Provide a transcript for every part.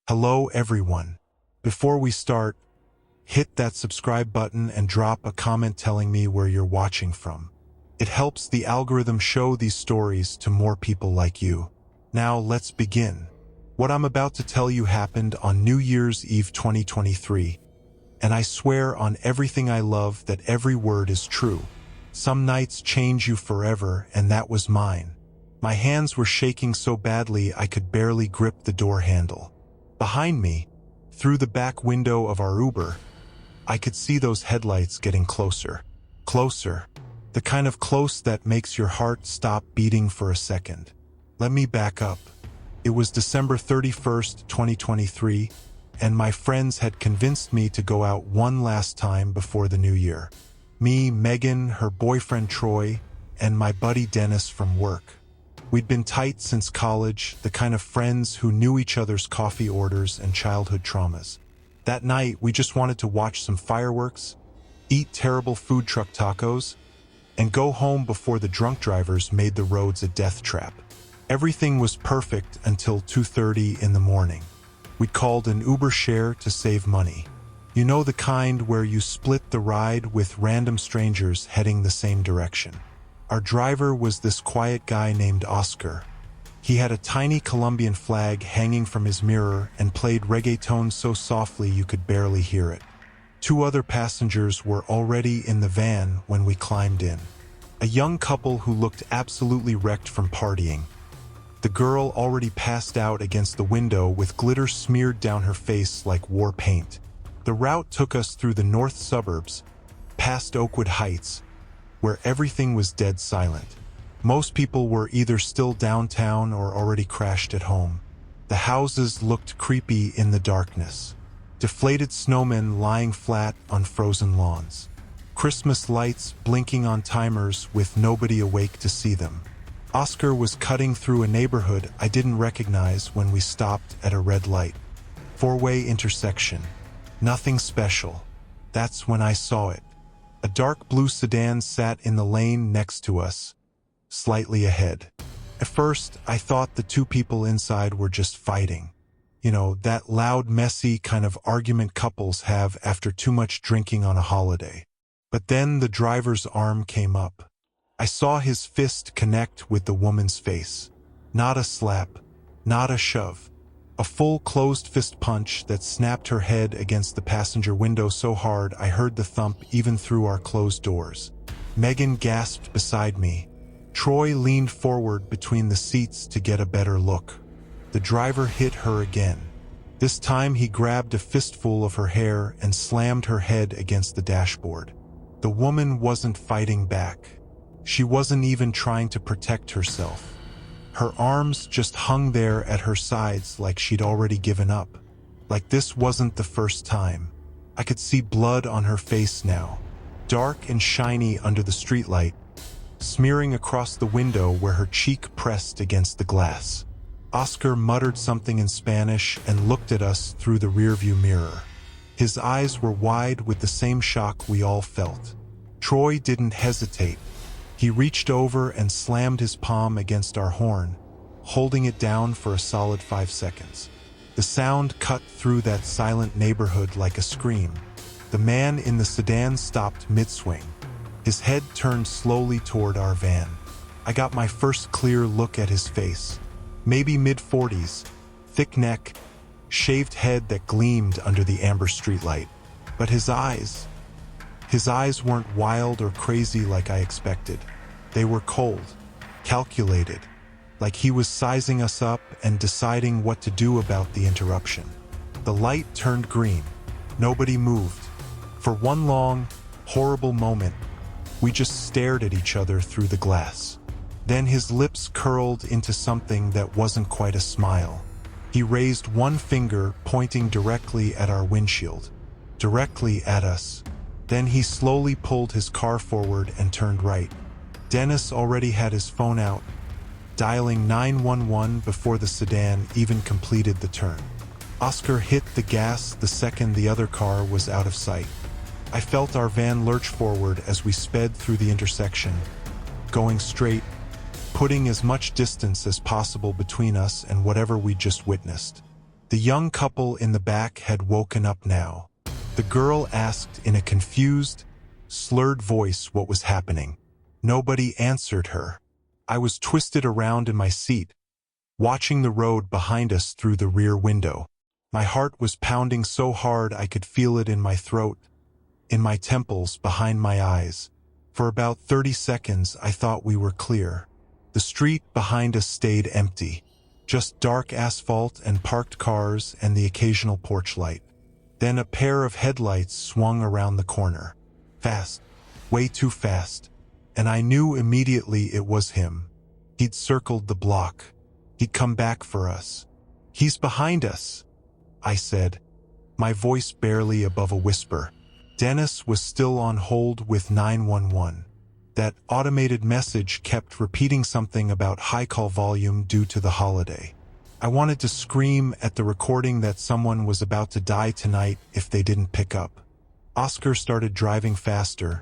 Hello everyone. Before we start, hit that subscribe button and drop a comment telling me where you're watching from. It helps the algorithm show these stories to more people like you. Now let's begin. What I'm about to tell you happened on New Year's Eve 2023, and I swear on everything I love that every word is true. Some nights change you forever, and that was mine. My hands were shaking so badly I could barely grip the door handle. Behind me, through the back window of our Uber, I could see those headlights getting closer. Closer. The kind of close that makes your heart stop beating for a second. Let me back up. It was December 31st, 2023, and my friends had convinced me to go out one last time before the new year. Me, Megan, her boyfriend Troy, and my buddy Dennis from work. We'd been tight since college, the kind of friends who knew each other's coffee orders and childhood traumas. That night, we just wanted to watch some fireworks, eat terrible food truck tacos, and go home before the drunk drivers made the roads a death trap. Everything was perfect until 2:30 in the morning. We'd called an Uber share to save money. You know, the kind where you split the ride with random strangers heading the same direction. Our driver was this quiet guy named Oscar. He had a tiny Colombian flag hanging from his mirror and played reggaeton so softly you could barely hear it. Two other passengers were already in the van when we climbed in. A young couple who looked absolutely wrecked from partying. The girl already passed out against the window with glitter smeared down her face like war paint. The route took us through the north suburbs, past Oakwood Heights, where everything was dead silent. Most people were either still downtown or already crashed at home. The houses looked creepy in the darkness. Deflated snowmen lying flat on frozen lawns. Christmas lights blinking on timers with nobody awake to see them. Oscar was cutting through a neighborhood I didn't recognize when we stopped at a red light. Four-way intersection. Nothing special. That's when I saw it. A dark blue sedan sat in the lane next to us, slightly ahead. At first, I thought the two people inside were just fighting. You know, that loud, messy kind of argument couples have after too much drinking on a holiday. But then the driver's arm came up. I saw his fist connect with the woman's face. Not a slap, not a shove. A full closed fist punch that snapped her head against the passenger window so hard I heard the thump even through our closed doors. Megan gasped beside me. Troy leaned forward between the seats to get a better look. The driver hit her again. This time he grabbed a fistful of her hair and slammed her head against the dashboard. The woman wasn't fighting back. She wasn't even trying to protect herself. Her arms just hung there at her sides like she'd already given up. Like this wasn't the first time. I could see blood on her face now, dark and shiny under the streetlight, smearing across the window where her cheek pressed against the glass. Oscar muttered something in Spanish and looked at us through the rearview mirror. His eyes were wide with the same shock we all felt. Troy didn't hesitate. He reached over and slammed his palm against our horn, holding it down for a solid 5 seconds. The sound cut through that silent neighborhood like a scream. The man in the sedan stopped mid-swing. His head turned slowly toward our van. I got my first clear look at his face. Maybe mid-40s, thick neck, shaved head that gleamed under the amber streetlight. But his eyes weren't wild or crazy like I expected. They were cold, calculated, like he was sizing us up and deciding what to do about the interruption. The light turned green. Nobody moved. For one long, horrible moment, we just stared at each other through the glass. Then his lips curled into something that wasn't quite a smile. He raised one finger pointing directly at our windshield, directly at us. Then he slowly pulled his car forward and turned right. Dennis already had his phone out, dialing 911 before the sedan even completed the turn. Oscar hit the gas the second the other car was out of sight. I felt our van lurch forward as we sped through the intersection, going straight, putting as much distance as possible between us and whatever we'd just witnessed. The young couple in the back had woken up now. The girl asked in a confused, slurred voice what was happening. Nobody answered her. I was twisted around in my seat, watching the road behind us through the rear window. My heart was pounding so hard I could feel it in my throat, in my temples, behind my eyes. For about 30 seconds I thought we were clear. The street behind us stayed empty. Just dark asphalt and parked cars and the occasional porch light. Then a pair of headlights swung around the corner. Fast, way too fast. And I knew immediately it was him. He'd circled the block. He'd come back for us. He's behind us, I said, my voice barely above a whisper. Dennis was still on hold with 911. That automated message kept repeating something about high call volume due to the holiday. I wanted to scream at the recording that someone was about to die tonight if they didn't pick up. Oscar started driving faster,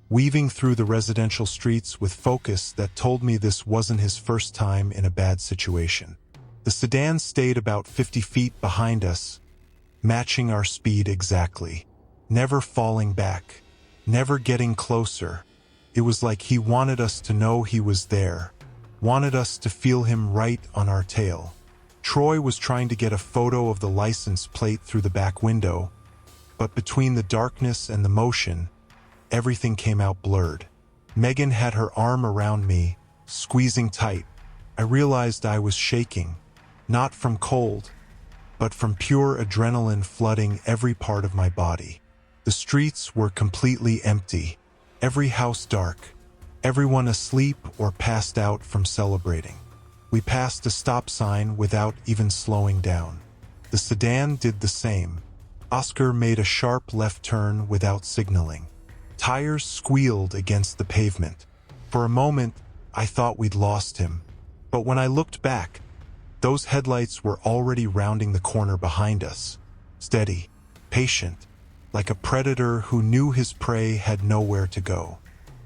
weaving through the residential streets with focus that told me this wasn't his first time in a bad situation. The sedan stayed about 50 feet behind us, matching our speed exactly, never falling back, never getting closer. It was like he wanted us to know he was there, wanted us to feel him right on our tail. Troy was trying to get a photo of the license plate through the back window, but between the darkness and the motion, everything came out blurred. Megan had her arm around me, squeezing tight. I realized I was shaking, not from cold, but from pure adrenaline flooding every part of my body. The streets were completely empty. Every house dark, everyone asleep or passed out from celebrating. We passed a stop sign without even slowing down. The sedan did the same. Oscar made a sharp left turn without signaling. Tires squealed against the pavement. For a moment, I thought we'd lost him. But when I looked back, those headlights were already rounding the corner behind us. Steady, patient, like a predator who knew his prey had nowhere to go.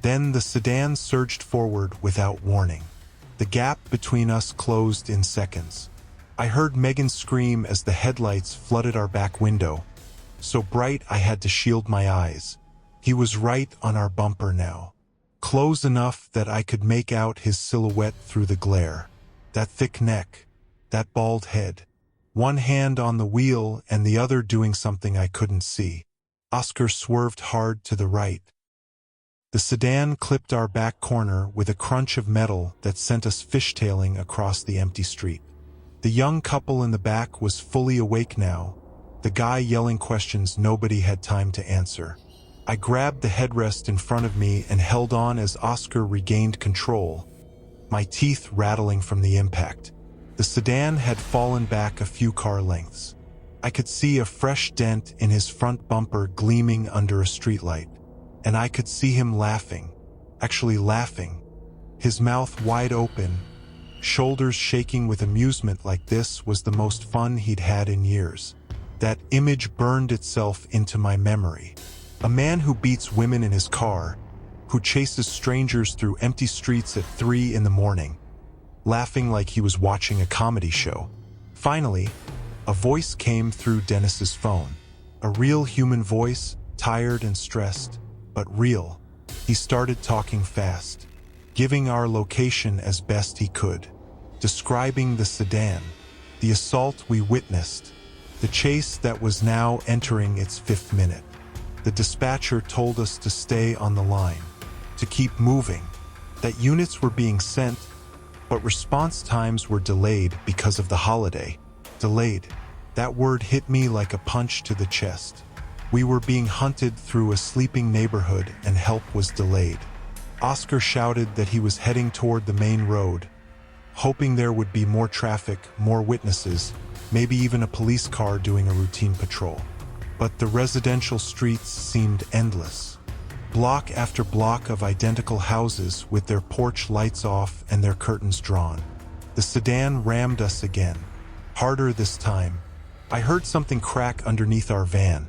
Then the sedan surged forward without warning. The gap between us closed in seconds. I heard Megan scream as the headlights flooded our back window, so bright I had to shield my eyes. He was right on our bumper now, close enough that I could make out his silhouette through the glare. That thick neck, that bald head, one hand on the wheel and the other doing something I couldn't see. Oscar swerved hard to the right. The sedan clipped our back corner with a crunch of metal that sent us fishtailing across the empty street. The young couple in the back was fully awake now, the guy yelling questions nobody had time to answer. I grabbed the headrest in front of me and held on as Oscar regained control, my teeth rattling from the impact. The sedan had fallen back a few car lengths. I could see a fresh dent in his front bumper gleaming under a streetlight, and I could see him laughing, actually laughing, his mouth wide open, shoulders shaking with amusement. Like this was the most fun he'd had in years. That image burned itself into my memory. A man who beats women in his car, who chases strangers through empty streets at 3 in the morning, laughing like he was watching a comedy show. Finally, a voice came through Dennis's phone. A real human voice, tired and stressed, but real. He started talking fast, giving our location as best he could, describing the sedan, the assault we witnessed, the chase that was now entering its 5th minute. The dispatcher told us to stay on the line, to keep moving, that units were being sent, but response times were delayed because of the holiday. Delayed. That word hit me like a punch to the chest. We were being hunted through a sleeping neighborhood and help was delayed. Oscar shouted that he was heading toward the main road, hoping there would be more traffic, more witnesses, maybe even a police car doing a routine patrol. But the residential streets seemed endless. Block after block of identical houses with their porch lights off and their curtains drawn. The sedan rammed us again. Harder this time. I heard something crack underneath our van,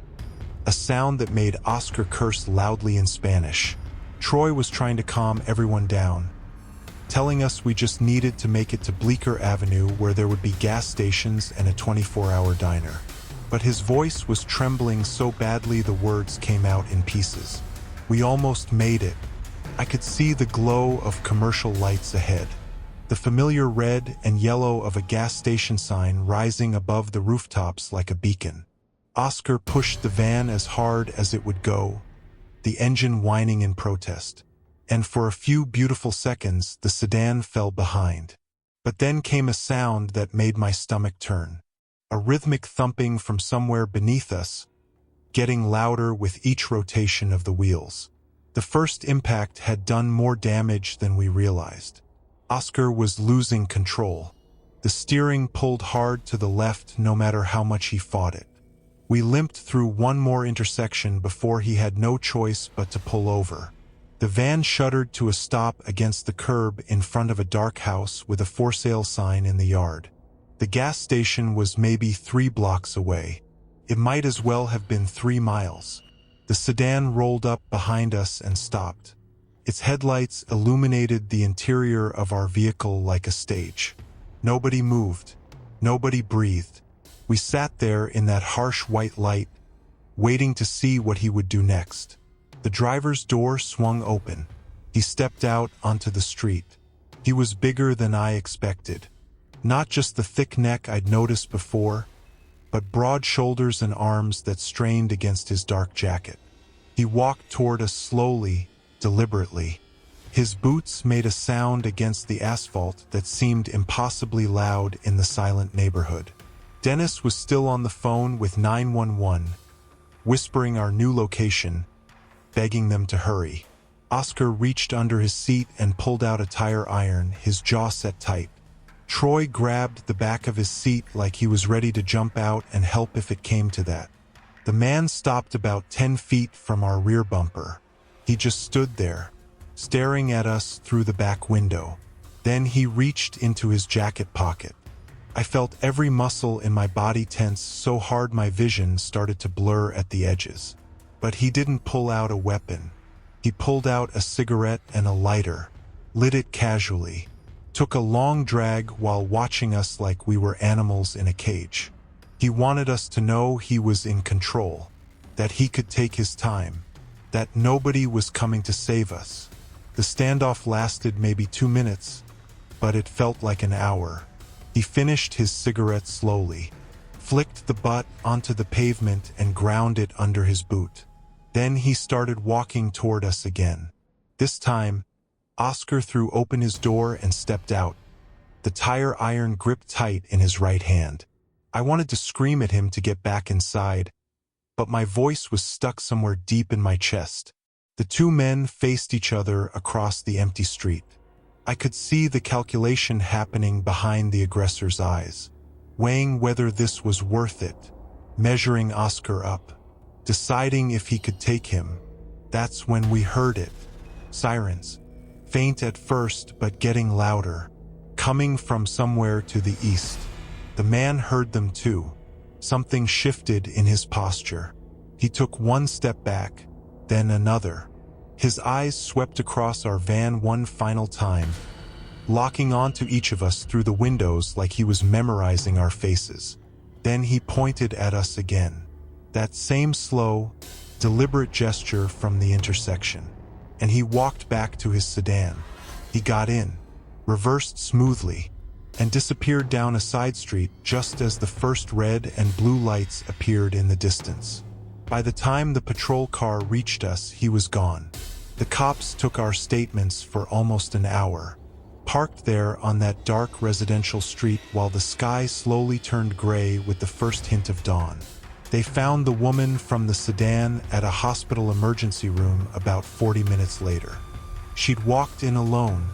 a sound that made Oscar curse loudly in Spanish. Troy was trying to calm everyone down. telling us we just needed to make it to Bleecker Avenue where there would be gas stations and a 24-hour diner. But his voice was trembling so badly the words came out in pieces. We almost made it. I could see the glow of commercial lights ahead, the familiar red and yellow of a gas station sign rising above the rooftops like a beacon. Oscar pushed the van as hard as it would go, the engine whining in protest. And for a few beautiful seconds, the sedan fell behind. But then came a sound that made my stomach turn. A rhythmic thumping from somewhere beneath us, getting louder with each rotation of the wheels. The first impact had done more damage than we realized. Oscar was losing control. The steering pulled hard to the left no matter how much he fought it. We limped through one more intersection before he had no choice but to pull over. The van shuddered to a stop against the curb in front of a dark house with a for sale sign in the yard. The gas station was maybe 3 blocks away. It might as well have been 3 miles. The sedan rolled up behind us and stopped. Its headlights illuminated the interior of our vehicle like a stage. Nobody moved. Nobody breathed. We sat there in that harsh white light, waiting to see what he would do next. The driver's door swung open. He stepped out onto the street. He was bigger than I expected. Not just the thick neck I'd noticed before, but broad shoulders and arms that strained against his dark jacket. He walked toward us slowly, deliberately. His boots made a sound against the asphalt that seemed impossibly loud in the silent neighborhood. Dennis was still on the phone with 911, whispering our new location, begging them to hurry. Oscar reached under his seat and pulled out a tire iron, his jaw set tight. Troy grabbed the back of his seat like he was ready to jump out and help if it came to that. The man stopped about 10 feet from our rear bumper. He just stood there, staring at us through the back window. Then he reached into his jacket pocket. I felt every muscle in my body tense so hard my vision started to blur at the edges. But he didn't pull out a weapon. He pulled out a cigarette and a lighter, lit it casually, took a long drag while watching us like we were animals in a cage. He wanted us to know he was in control, that he could take his time, that nobody was coming to save us. The standoff lasted maybe 2 minutes, but it felt like an hour. He finished his cigarette slowly, flicked the butt onto the pavement and ground it under his boot. Then he started walking toward us again. This time, Oscar threw open his door and stepped out, the tire iron gripped tight in his right hand. I wanted to scream at him to get back inside, but my voice was stuck somewhere deep in my chest. The two men faced each other across the empty street. I could see the calculation happening behind the aggressor's eyes, weighing whether this was worth it, measuring Oscar up, deciding if he could take him. That's when we heard it. Sirens. Faint at first, but getting louder, coming from somewhere to the east. The man heard them too. Something shifted in his posture. He took one step back, then another. His eyes swept across our van one final time, locking onto each of us through the windows like he was memorizing our faces. Then he pointed at us again. That same slow, deliberate gesture from the intersection. And he walked back to his sedan. He got in, reversed smoothly, and disappeared down a side street just as the first red and blue lights appeared in the distance. By the time the patrol car reached us, he was gone. The cops took our statements for almost an hour, parked there on that dark residential street while the sky slowly turned gray with the first hint of dawn. They found the woman from the sedan at a hospital emergency room about 40 minutes later. She'd walked in alone,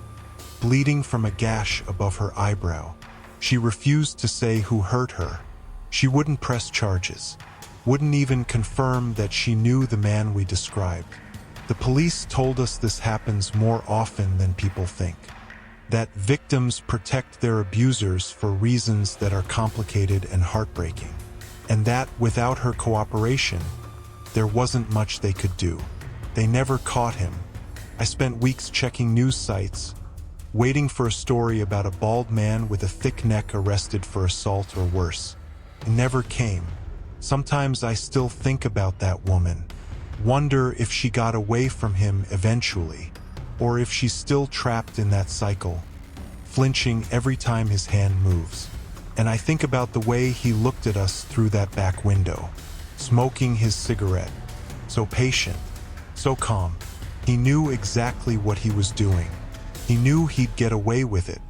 bleeding from a gash above her eyebrow. She refused to say who hurt her. She wouldn't press charges, wouldn't even confirm that she knew the man we described. The police told us this happens more often than people think, that victims protect their abusers for reasons that are complicated and heartbreaking, and that without her cooperation, there wasn't much they could do. They never caught him. I spent weeks checking news sites, waiting for a story about a bald man with a thick neck arrested for assault or worse. It never came. Sometimes I still think about that woman. Wonder if she got away from him eventually, or if she's still trapped in that cycle, flinching every time his hand moves. And I think about the way he looked at us through that back window, smoking his cigarette. So patient, so calm. He knew exactly what he was doing. He knew he'd get away with it.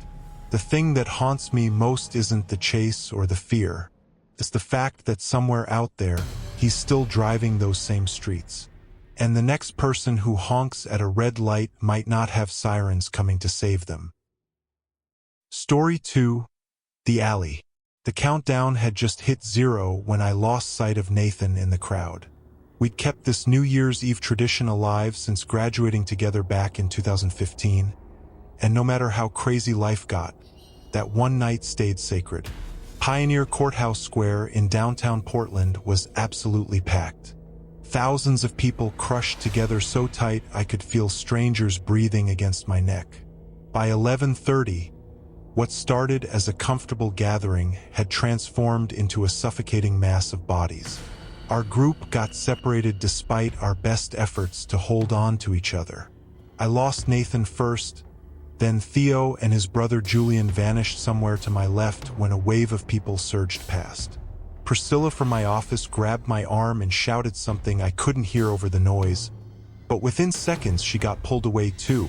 The thing that haunts me most isn't the chase or the fear. It's the fact that somewhere out there, he's still driving those same streets. And the next person who honks at a red light might not have sirens coming to save them. Story 2. The Alley. The countdown had just hit 0 when I lost sight of Nathan in the crowd. We'd kept this New Year's Eve tradition alive since graduating together back in 2015. And no matter how crazy life got, that one night stayed sacred. Pioneer Courthouse Square in downtown Portland was absolutely packed. Thousands of people crushed together so tight I could feel strangers breathing against my neck. By 11:30, what started as a comfortable gathering had transformed into a suffocating mass of bodies. Our group got separated despite our best efforts to hold on to each other. I lost Nathan first, then Theo and his brother Julian vanished somewhere to my left when a wave of people surged past. Priscilla from my office grabbed my arm and shouted something I couldn't hear over the noise, but within seconds she got pulled away too,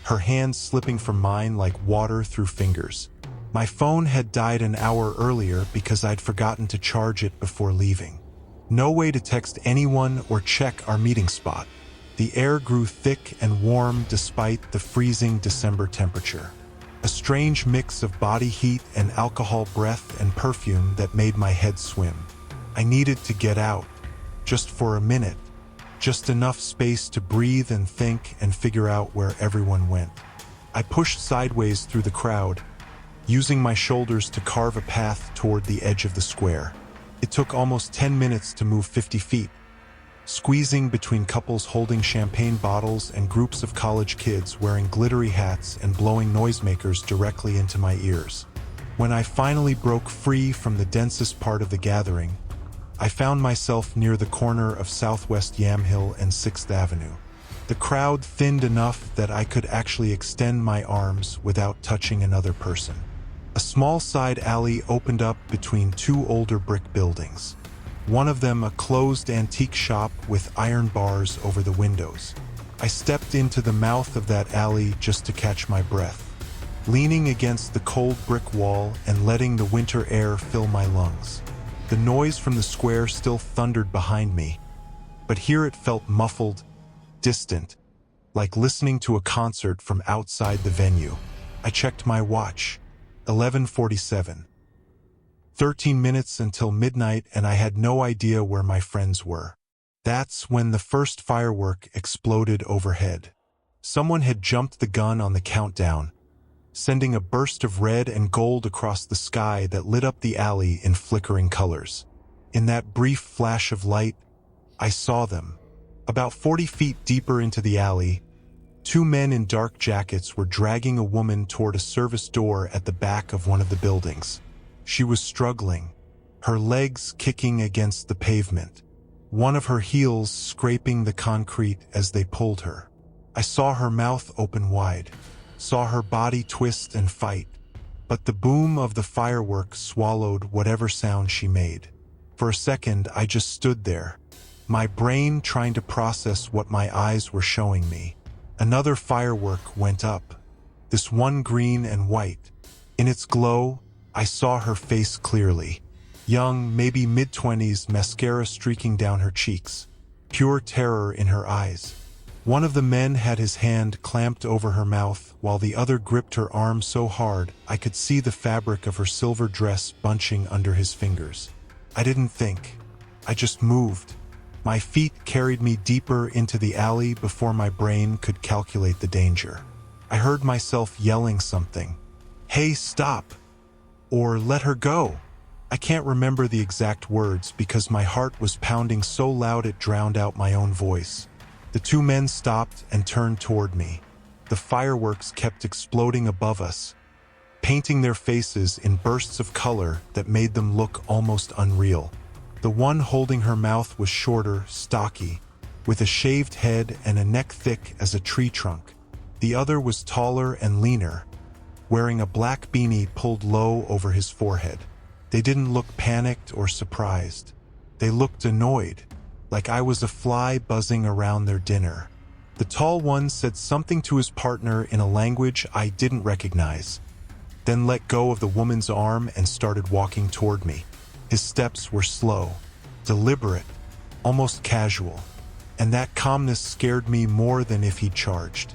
her hands slipping from mine like water through fingers. My phone had died an hour earlier because I'd forgotten to charge it before leaving. No way to text anyone or check our meeting spot. The air grew thick and warm despite the freezing December temperature. A strange mix of body heat and alcohol breath and perfume that made my head swim. I needed to get out, just for a minute, just enough space to breathe and think and figure out where everyone went. I pushed sideways through the crowd, using my shoulders to carve a path toward the edge of the square. It took almost 10 minutes to move 50 feet, squeezing between couples holding champagne bottles and groups of college kids wearing glittery hats and blowing noisemakers directly into my ears. When I finally broke free from the densest part of the gathering, I found myself near the corner of Southwest Yamhill and 6th Avenue. The crowd thinned enough that I could actually extend my arms without touching another person. A small side alley opened up between two older brick buildings. One of them a closed antique shop with iron bars over the windows. I stepped into the mouth of that alley just to catch my breath, leaning against the cold brick wall and letting the winter air fill my lungs. The noise from the square still thundered behind me, but here it felt muffled, distant, like listening to a concert from outside the venue. I checked my watch. 11:47. 13 minutes until midnight and I had no idea where my friends were. That's when the first firework exploded overhead. Someone had jumped the gun on the countdown, sending a burst of red and gold across the sky that lit up the alley in flickering colors. In that brief flash of light, I saw them. About 40 feet deeper into the alley, two men in dark jackets were dragging a woman toward a service door at the back of one of the buildings. She was struggling, her legs kicking against the pavement, one of her heels scraping the concrete as they pulled her. I saw her mouth open wide, saw her body twist and fight, but the boom of the fireworks swallowed whatever sound she made. For a second, I just stood there, my brain trying to process what my eyes were showing me. Another firework went up, this one green and white. In its glow, I saw her face clearly. Young, maybe mid-20s, mascara streaking down her cheeks, pure terror in her eyes. One of the men had his hand clamped over her mouth while the other gripped her arm so hard I could see the fabric of her silver dress bunching under his fingers. I didn't think. I just moved. My feet carried me deeper into the alley before my brain could calculate the danger. I heard myself yelling something. "Hey, stop!" Or "let her go." I can't remember the exact words because my heart was pounding so loud it drowned out my own voice. The two men stopped and turned toward me. The fireworks kept exploding above us, painting their faces in bursts of color that made them look almost unreal. The one holding her mouth was shorter, stocky, with a shaved head and a neck thick as a tree trunk. The other was taller and leaner, wearing a black beanie pulled low over his forehead. They didn't look panicked or surprised. They looked annoyed, like I was a fly buzzing around their dinner. The tall one said something to his partner in a language I didn't recognize, then let go of the woman's arm and started walking toward me. His steps were slow, deliberate, almost casual, and that calmness scared me more than if he'd charged.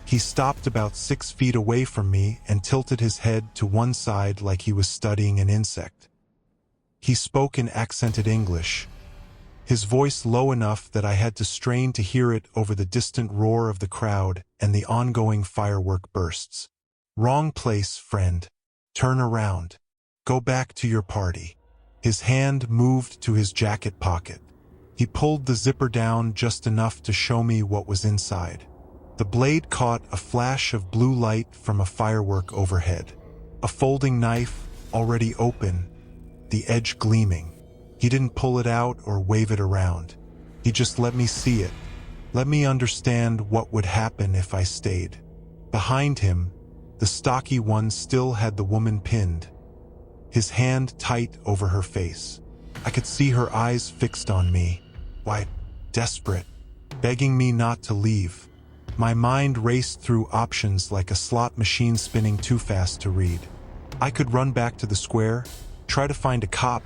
He stopped about 6 feet away from me and tilted his head to one side like he was studying an insect. He spoke in accented English, his voice low enough that I had to strain to hear it over the distant roar of the crowd and the ongoing firework bursts. "Wrong place, friend. Turn around. Go back to your party." His hand moved to his jacket pocket. He pulled the zipper down just enough to show me what was inside. The blade caught a flash of blue light from a firework overhead. A folding knife, already open, the edge gleaming. He didn't pull it out or wave it around. He just let me see it, let me understand what would happen if I stayed. Behind him, the stocky one still had the woman pinned, his hand tight over her face. I could see her eyes fixed on me, white, desperate, begging me not to leave. My mind raced through options like a slot machine spinning too fast to read. I could run back to the square, try to find a cop,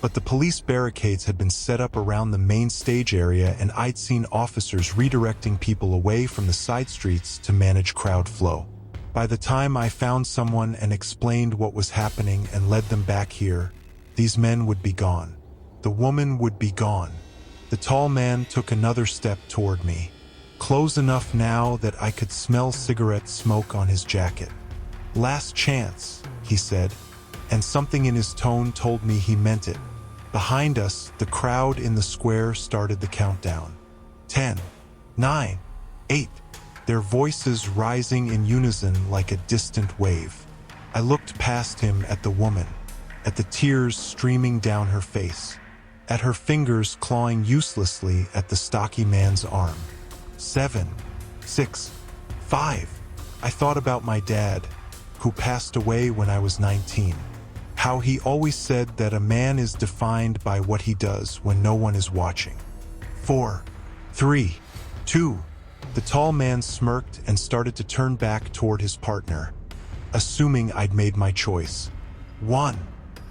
but the police barricades had been set up around the main stage area and I'd seen officers redirecting people away from the side streets to manage crowd flow. By the time I found someone and explained what was happening and led them back here, these men would be gone. The woman would be gone. The tall man took another step toward me, close enough now that I could smell cigarette smoke on his jacket. "Last chance," he said, and something in his tone told me he meant it. Behind us, the crowd in the square started the countdown. 10, 9, 8, their voices rising in unison like a distant wave. I looked past him at the woman, at the tears streaming down her face, at her fingers clawing uselessly at the stocky man's arm. 7, 6, 5. I thought about my dad, who passed away when I was 19. How he always said that a man is defined by what he does when no one is watching. 4, 3, 2. The tall man smirked and started to turn back toward his partner, assuming I'd made my choice. 1.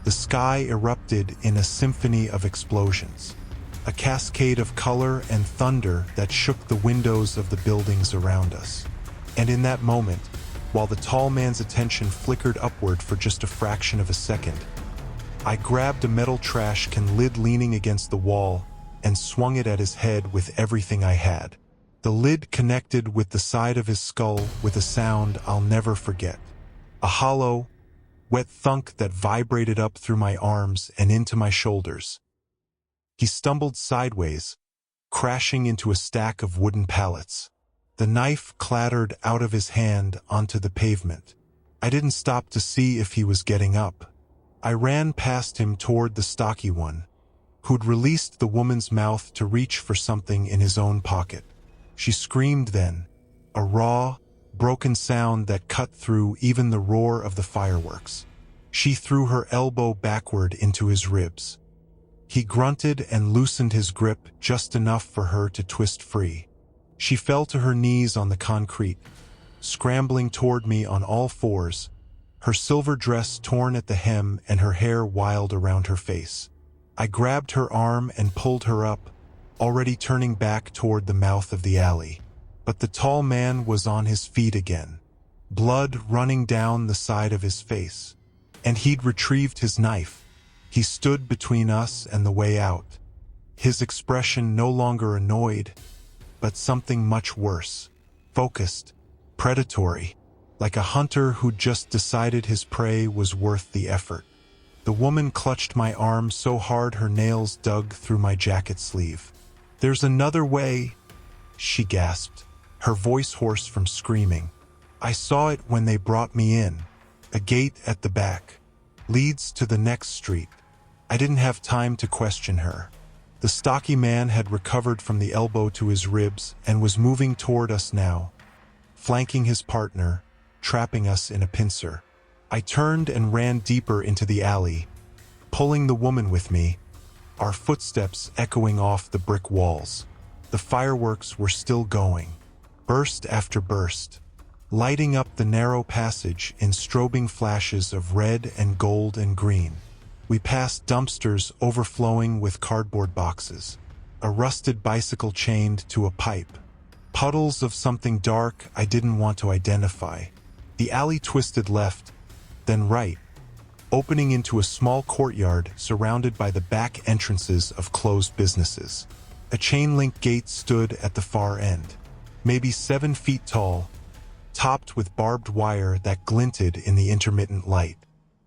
The sky erupted in a symphony of explosions, a cascade of color and thunder that shook the windows of the buildings around us. And in that moment, while the tall man's attention flickered upward for just a fraction of a second, I grabbed a metal trash can lid leaning against the wall and swung it at his head with everything I had. The lid connected with the side of his skull with a sound I'll never forget. A hollow, wet thunk that vibrated up through my arms and into my shoulders. He stumbled sideways, crashing into a stack of wooden pallets. The knife clattered out of his hand onto the pavement. I didn't stop to see if he was getting up. I ran past him toward the stocky one, who'd released the woman's mouth to reach for something in his own pocket. She screamed then, a raw, broken sound that cut through even the roar of the fireworks. She threw her elbow backward into his ribs. He grunted and loosened his grip just enough for her to twist free. She fell to her knees on the concrete, scrambling toward me on all fours, her silver dress torn at the hem and her hair wild around her face. I grabbed her arm and pulled her up, already turning back toward the mouth of the alley. But the tall man was on his feet again, blood running down the side of his face. And he'd retrieved his knife. He stood between us and the way out, his expression no longer annoyed, but something much worse, focused, predatory, like a hunter who'd just decided his prey was worth the effort. The woman clutched my arm so hard her nails dug through my jacket sleeve. "There's another way," she gasped. her voice hoarse from screaming. I saw it when they brought me in. A gate at the back leads to the next street. I didn't have time to question her. The stocky man had recovered from the elbow to his ribs and was moving toward us now, flanking his partner, trapping us in a pincer. I turned and ran deeper into the alley, pulling the woman with me, our footsteps echoing off the brick walls. The fireworks were still going, burst after burst, lighting up the narrow passage in strobing flashes of red and gold and green. We passed dumpsters overflowing with cardboard boxes, a rusted bicycle chained to a pipe, puddles of something dark I didn't want to identify. The alley twisted left, then right, opening into a small courtyard surrounded by the back entrances of closed businesses. A chain-link gate stood at the far end, maybe 7 feet tall, topped with barbed wire that glinted in the intermittent light.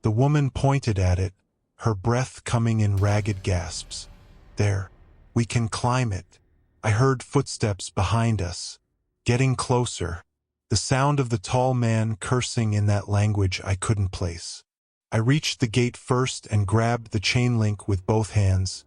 The woman pointed at it, her breath coming in ragged gasps. "There, we can climb it." I heard footsteps behind us, getting closer, the sound of the tall man cursing in that language I couldn't place. I reached the gate first and grabbed the chain link with both hands,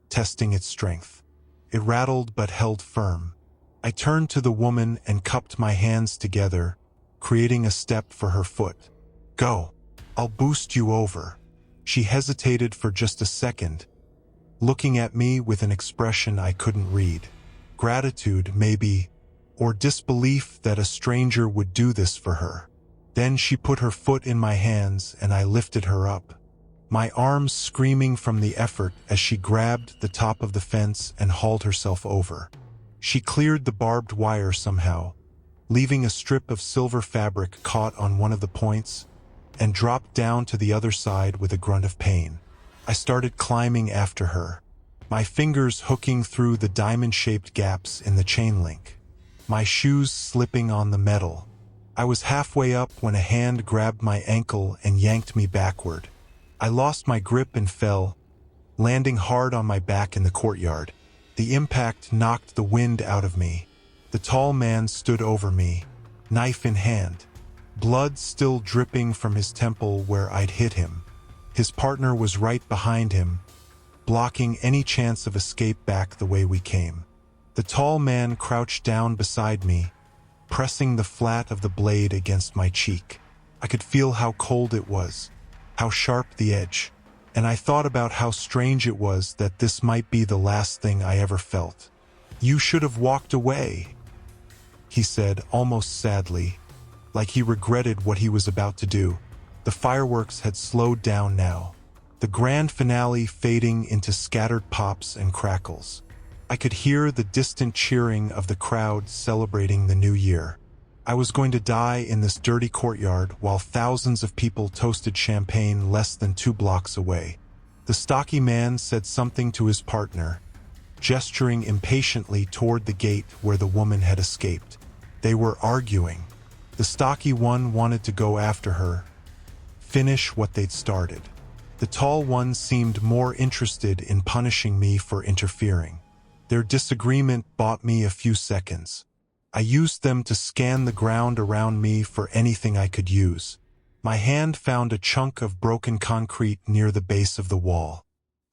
testing its strength. It rattled but held firm. I turned to the woman and cupped my hands together, creating a step for her foot. "Go. I'll boost you over." She hesitated for just a second, looking at me with an expression I couldn't read. Gratitude, maybe, or disbelief that a stranger would do this for her. Then she put her foot in my hands and I lifted her up, my arms screaming from the effort as she grabbed the top of the fence and hauled herself over. She cleared the barbed wire somehow, leaving a strip of silver fabric caught on one of the points, and dropped down to the other side with a grunt of pain. I started climbing after her, my fingers hooking through the diamond-shaped gaps in the chain link, my shoes slipping on the metal. I was halfway up when a hand grabbed my ankle and yanked me backward. I lost my grip and fell, landing hard on my back in the courtyard. The impact knocked the wind out of me. The tall man stood over me, knife in hand, blood still dripping from his temple where I'd hit him. His partner was right behind him, blocking any chance of escape back the way we came. The tall man crouched down beside me, pressing the flat of the blade against my cheek. I could feel how cold it was, how sharp the edge, and I thought about how strange it was that this might be the last thing I ever felt. "You should have walked away," he said almost sadly, like he regretted what he was about to do. The fireworks had slowed down now, the grand finale fading into scattered pops and crackles. I could hear the distant cheering of the crowd celebrating the new year. I was going to die in this dirty courtyard while thousands of people toasted champagne less than 2 blocks away. The stocky man said something to his partner, gesturing impatiently toward the gate where the woman had escaped. They were arguing. The stocky one wanted to go after her, finish what they'd started. The tall one seemed more interested in punishing me for interfering. Their disagreement bought me a few seconds. I used them to scan the ground around me for anything I could use. My hand found a chunk of broken concrete near the base of the wall,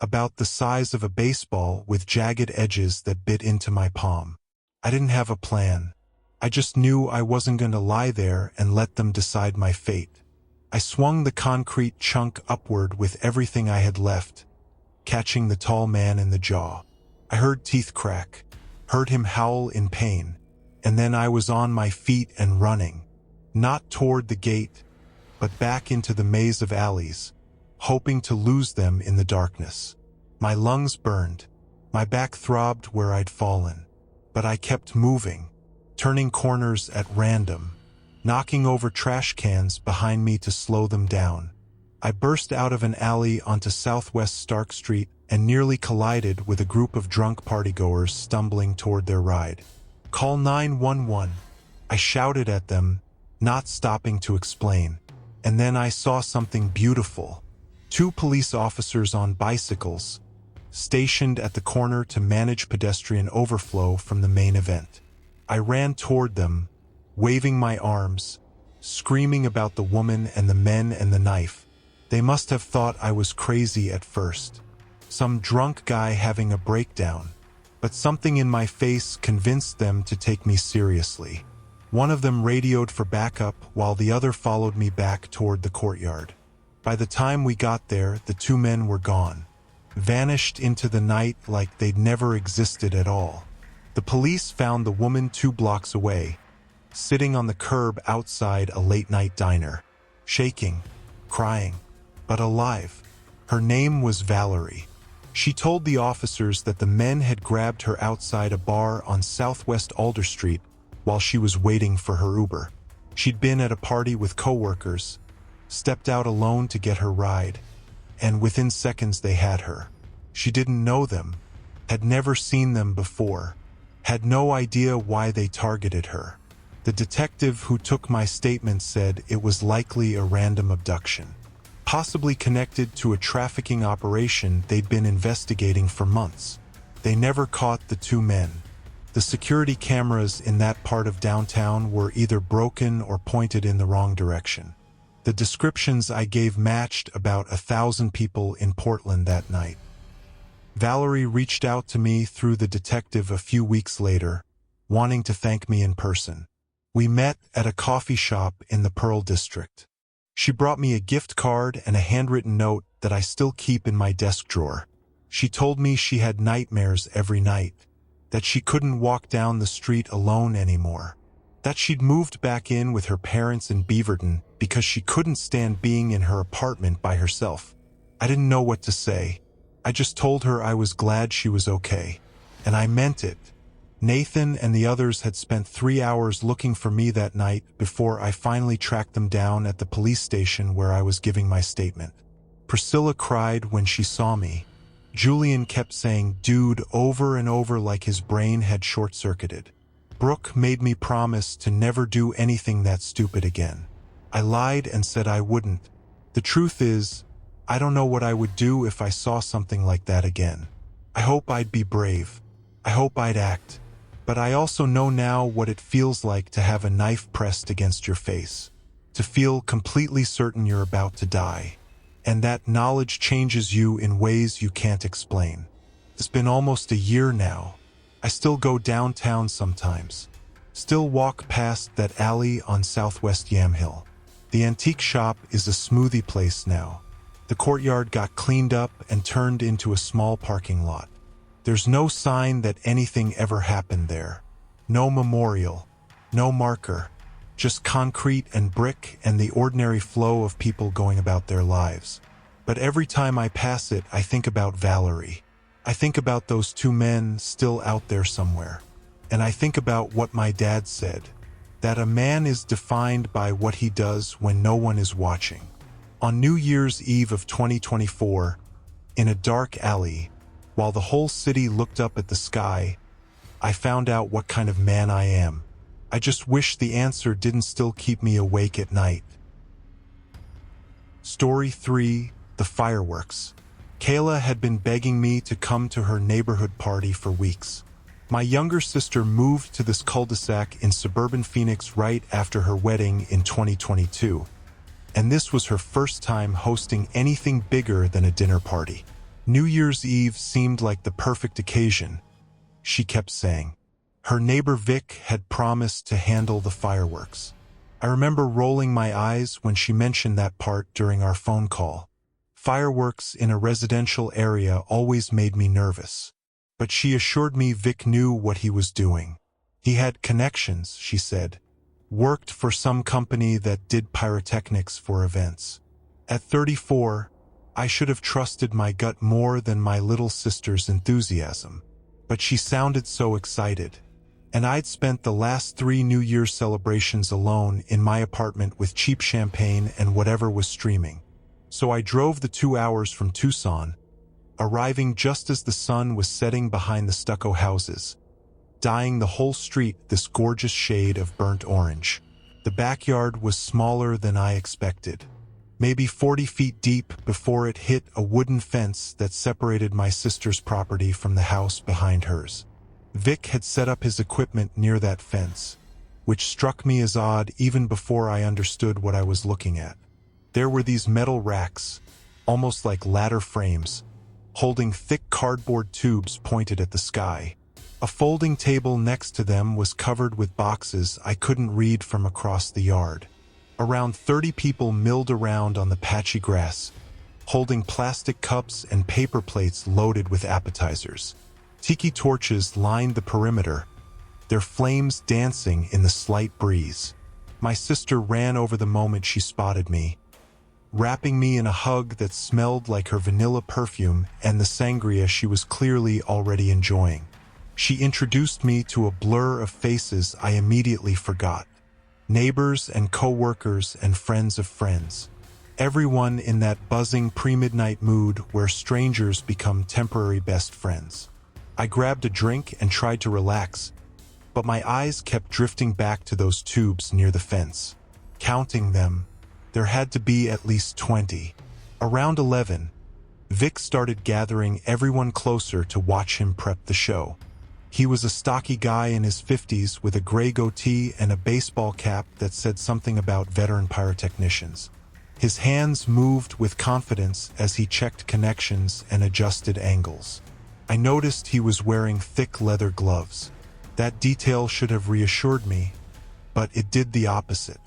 about the size of a baseball with jagged edges that bit into my palm. I didn't have a plan. I just knew I wasn't going to lie there and let them decide my fate. I swung the concrete chunk upward with everything I had left, catching the tall man in the jaw. I heard teeth crack, heard him howl in pain, and then I was on my feet and running, not toward the gate, but back into the maze of alleys, hoping to lose them in the darkness. My lungs burned, my back throbbed where I'd fallen, but I kept moving, turning corners at random, knocking over trash cans behind me to slow them down. I burst out of an alley onto Southwest Stark Street and nearly collided with a group of drunk partygoers stumbling toward their ride. "Call 911, I shouted at them, not stopping to explain. And then I saw something beautiful. 2 police officers on bicycles, stationed at the corner to manage pedestrian overflow from the main event. I ran toward them, waving my arms, screaming about the woman and the men and the knife. They must have thought I was crazy at first, some drunk guy having a breakdown, but something in my face convinced them to take me seriously. One of them radioed for backup while the other followed me back toward the courtyard. By the time we got there, the two men were gone, vanished into the night like they'd never existed at all. The police found the woman 2 blocks away, sitting on the curb outside a late-night diner, shaking, crying, but alive. Her name was Valerie. She told the officers that the men had grabbed her outside a bar on Southwest Alder Street while she was waiting for her Uber. She'd been at a party with coworkers, stepped out alone to get her ride, and within seconds they had her. She didn't know them, had never seen them before, had no idea why they targeted her. The detective who took my statement said it was likely a random abduction, possibly connected to a trafficking operation they'd been investigating for months. They never caught the two men. The security cameras in that part of downtown were either broken or pointed in the wrong direction. The descriptions I gave matched about 1,000 people in Portland that night. Valerie reached out to me through the detective a few weeks later, wanting to thank me in person. We met at a coffee shop in the Pearl District. She brought me a gift card and a handwritten note that I still keep in my desk drawer. She told me she had nightmares every night, that she couldn't walk down the street alone anymore, that she'd moved back in with her parents in Beaverton because she couldn't stand being in her apartment by herself. I didn't know what to say. I just told her I was glad she was okay, and I meant it. Nathan and the others had spent 3 hours looking for me that night before I finally tracked them down at the police station where I was giving my statement. Priscilla cried when she saw me. Julian kept saying "dude" over and over like his brain had short-circuited. Brooke made me promise to never do anything that stupid again. I lied and said I wouldn't. The truth is, I don't know what I would do if I saw something like that again. I hope I'd be brave. I hope I'd act. But I also know now what it feels like to have a knife pressed against your face, to feel completely certain you're about to die, and that knowledge changes you in ways you can't explain. It's been almost a year now. I still go downtown sometimes, still walk past that alley on Southwest Yamhill. The antique shop is a smoothie place now. The courtyard got cleaned up and turned into a small parking lot. There's no sign that anything ever happened there. No memorial, no marker, just concrete and brick and the ordinary flow of people going about their lives. But every time I pass it, I think about Valerie. I think about those two men still out there somewhere. And I think about what my dad said, that a man is defined by what he does when no one is watching. On New Year's Eve of 2024, in a dark alley, while the whole city looked up at the sky, I found out what kind of man I am. I just wish the answer didn't still keep me awake at night. Story 3: The Fireworks. Kayla had been begging me to come to her neighborhood party for weeks. My younger sister moved to this cul-de-sac in suburban Phoenix right after her wedding in 2022, and this was her first time hosting anything bigger than a dinner party. New Year's Eve seemed like the perfect occasion, she kept saying. Her neighbor Vic had promised to handle the fireworks. I remember rolling my eyes when she mentioned that part during our phone call. Fireworks in a residential area always made me nervous. But she assured me Vic knew what he was doing. He had connections, she said. Worked for some company that did pyrotechnics for events. At 34, I should have trusted my gut more than my little sister's enthusiasm. But she sounded so excited. And I'd spent the last 3 New Year's celebrations alone in my apartment with cheap champagne and whatever was streaming. So I drove the 2 hours from Tucson, arriving just as the sun was setting behind the stucco houses, dyeing the whole street this gorgeous shade of burnt orange. The backyard was smaller than I expected, maybe 40 feet deep before it hit a wooden fence that separated my sister's property from the house behind hers. Vic had set up his equipment near that fence, which struck me as odd even before I understood what I was looking at. There were these metal racks, almost like ladder frames, holding thick cardboard tubes pointed at the sky. A folding table next to them was covered with boxes I couldn't read from across the yard. Around 30 people milled around on the patchy grass, holding plastic cups and paper plates loaded with appetizers. Tiki torches lined the perimeter, their flames dancing in the slight breeze. My sister ran over the moment she spotted me, wrapping me in a hug that smelled like her vanilla perfume and the sangria she was clearly already enjoying. She introduced me to a blur of faces I immediately forgot. Neighbors and co-workers and friends of friends. Everyone in that buzzing pre-midnight mood where strangers become temporary best friends. I grabbed a drink and tried to relax, but my eyes kept drifting back to those tubes near the fence. Counting them, there had to be at least 20. Around 11, Vic started gathering everyone closer to watch him prep the show. He was a stocky guy in his 50s with a gray goatee and a baseball cap that said something about veteran pyrotechnicians. His hands moved with confidence as he checked connections and adjusted angles. I noticed he was wearing thick leather gloves. That detail should have reassured me, but it did the opposite.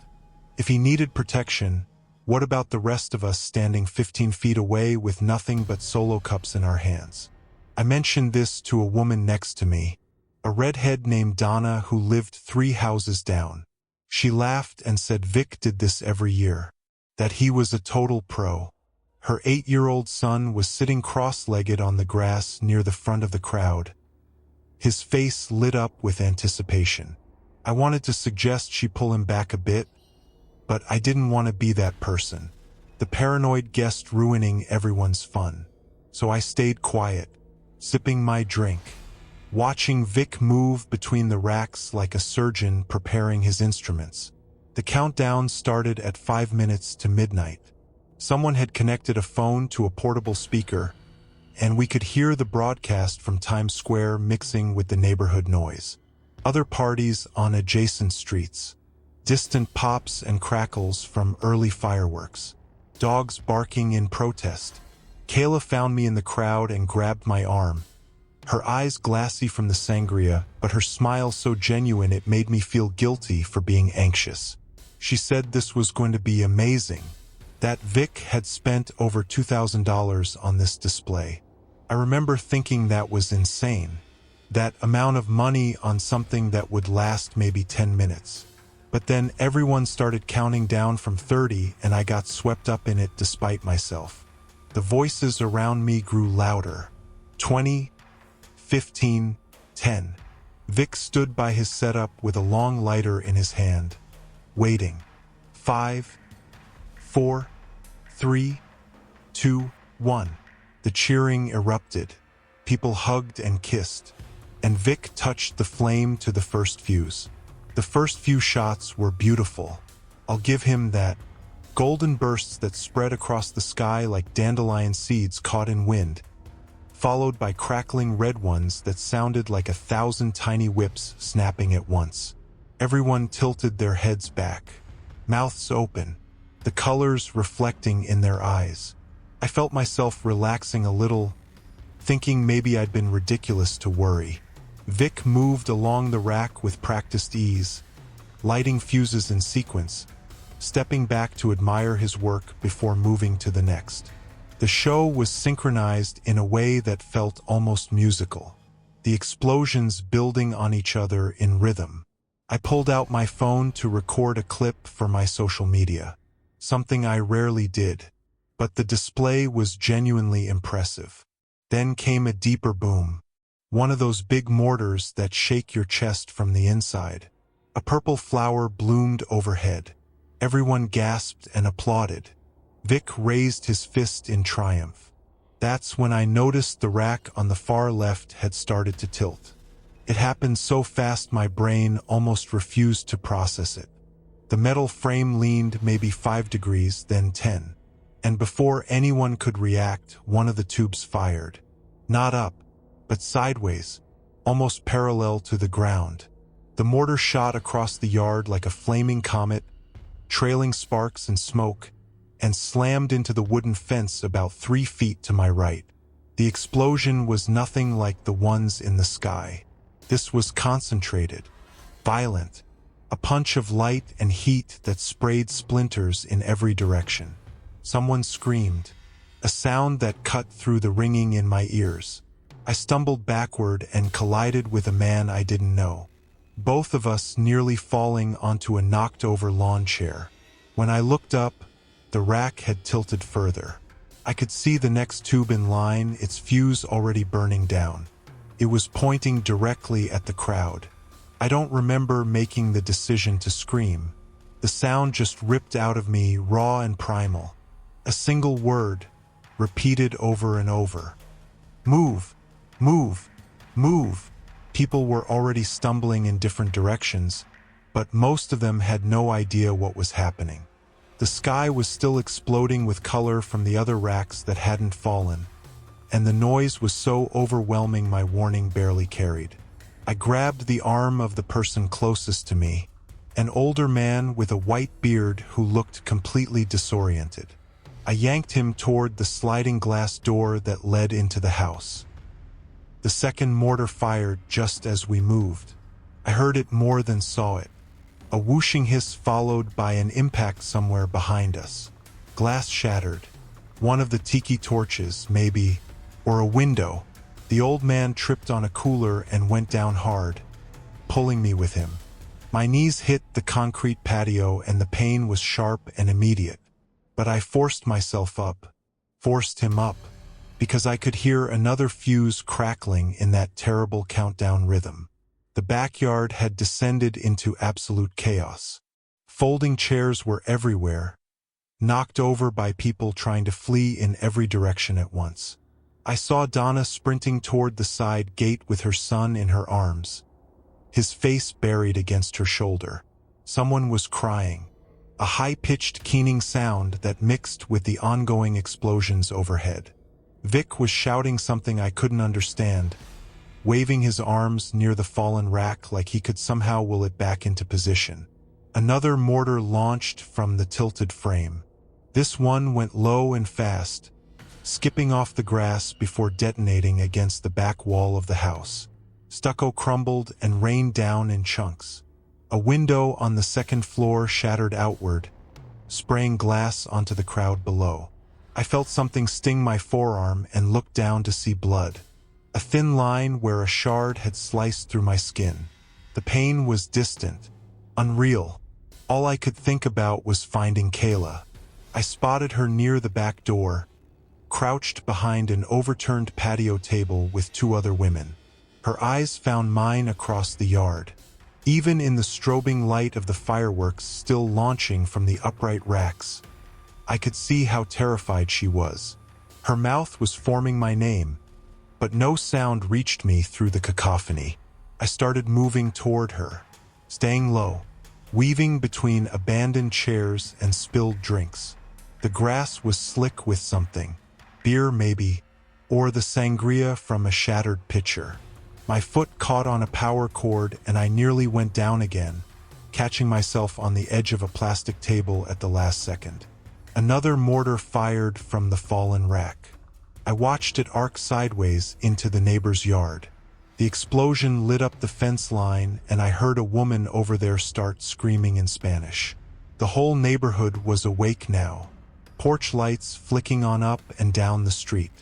If he needed protection, what about the rest of us standing 15 feet away with nothing but solo cups in our hands? I mentioned this to a woman next to me, a redhead named Donna who lived 3 houses down. She laughed and said Vic did this every year, that he was a total pro. Her 8-year-old son was sitting cross-legged on the grass near the front of the crowd. His face lit up with anticipation. I wanted to suggest she pull him back a bit, but I didn't want to be that person, the paranoid guest ruining everyone's fun. So I stayed quiet, sipping my drink, watching Vic move between the racks like a surgeon preparing his instruments. The countdown started at 5 minutes to midnight. Someone had connected a phone to a portable speaker, and we could hear the broadcast from Times Square mixing with the neighborhood noise. Other parties on adjacent streets. Distant pops and crackles from early fireworks. Dogs barking in protest. Kayla found me in the crowd and grabbed my arm. Her eyes glassy from the sangria, but her smile so genuine it made me feel guilty for being anxious. She said this was going to be amazing, that Vic had spent over $2,000 on this display. I remember thinking that was insane. That amount of money on something that would last maybe 10 minutes. But then everyone started counting down from 30 and I got swept up in it despite myself. The voices around me grew louder. 20, 15, 10. Vic stood by his setup with a long lighter in his hand, waiting. 5, 4, 3, 2, 1. The cheering erupted. People hugged and kissed, and Vic touched the flame to the first fuse. The first few shots were beautiful. I'll give him that. Golden bursts that spread across the sky like dandelion seeds caught in wind, followed by crackling red ones that sounded like 1,000 tiny whips snapping at once. Everyone tilted their heads back, mouths open, the colors reflecting in their eyes. I felt myself relaxing a little, thinking maybe I'd been ridiculous to worry. Vic moved along the rack with practiced ease, lighting fuses in sequence, stepping back to admire his work before moving to the next. The show was synchronized in a way that felt almost musical, the explosions building on each other in rhythm. I pulled out my phone to record a clip for my social media, something I rarely did, but the display was genuinely impressive. Then came a deeper boom, one of those big mortars that shake your chest from the inside. A purple flower bloomed overhead. Everyone gasped and applauded. Vic raised his fist in triumph. That's when I noticed the rack on the far left had started to tilt. It happened so fast my brain almost refused to process it. The metal frame leaned maybe 5 degrees, then 10. And before anyone could react, one of the tubes fired. Not up, but sideways, almost parallel to the ground. The mortar shot across the yard like a flaming comet, trailing sparks and smoke, and slammed into the wooden fence about 3 feet to my right. The explosion was nothing like the ones in the sky. This was concentrated, violent, a punch of light and heat that sprayed splinters in every direction. Someone screamed, a sound that cut through the ringing in my ears. I stumbled backward and collided with a man I didn't know, both of us nearly falling onto a knocked-over lawn chair. When I looked up, the rack had tilted further. I could see the next tube in line, its fuse already burning down. It was pointing directly at the crowd. I don't remember making the decision to scream. The sound just ripped out of me, raw and primal. A single word, repeated over and over. Move, move, move. People were already stumbling in different directions, but most of them had no idea what was happening. The sky was still exploding with color from the other racks that hadn't fallen, and the noise was so overwhelming my warning barely carried. I grabbed the arm of the person closest to me, an older man with a white beard who looked completely disoriented. I yanked him toward the sliding glass door that led into the house. The second mortar fired just as we moved. I heard it more than saw it. A whooshing hiss followed by an impact somewhere behind us. Glass shattered. One of the tiki torches, maybe, or a window. The old man tripped on a cooler and went down hard, pulling me with him. My knees hit the concrete patio and the pain was sharp and immediate. But I forced myself up, forced him up, because I could hear another fuse crackling in that terrible countdown rhythm. The backyard had descended into absolute chaos. Folding chairs were everywhere, knocked over by people trying to flee in every direction at once. I saw Donna sprinting toward the side gate with her son in her arms, his face buried against her shoulder. Someone was crying, a high-pitched keening sound that mixed with the ongoing explosions overhead. Vic was shouting something I couldn't understand, waving his arms near the fallen rack like he could somehow will it back into position. Another mortar launched from the tilted frame. This one went low and fast, skipping off the grass before detonating against the back wall of the house. Stucco crumbled and rained down in chunks. A window on the second floor shattered outward, spraying glass onto the crowd below. I felt something sting my forearm and looked down to see blood. A thin line where a shard had sliced through my skin. The pain was distant, unreal. All I could think about was finding Kayla. I spotted her near the back door, crouched behind an overturned patio table with 2 other women. Her eyes found mine across the yard. Even in the strobing light of the fireworks still launching from the upright racks, I could see how terrified she was. Her mouth was forming my name, but no sound reached me through the cacophony. I started moving toward her, staying low, weaving between abandoned chairs and spilled drinks. The grass was slick with something, beer maybe, or the sangria from a shattered pitcher. My foot caught on a power cord and I nearly went down again, catching myself on the edge of a plastic table at the last second. Another mortar fired from the fallen rack. I watched it arc sideways into the neighbor's yard. The explosion lit up the fence line and I heard a woman over there start screaming in Spanish. The whole neighborhood was awake now, porch lights flicking on up and down the street.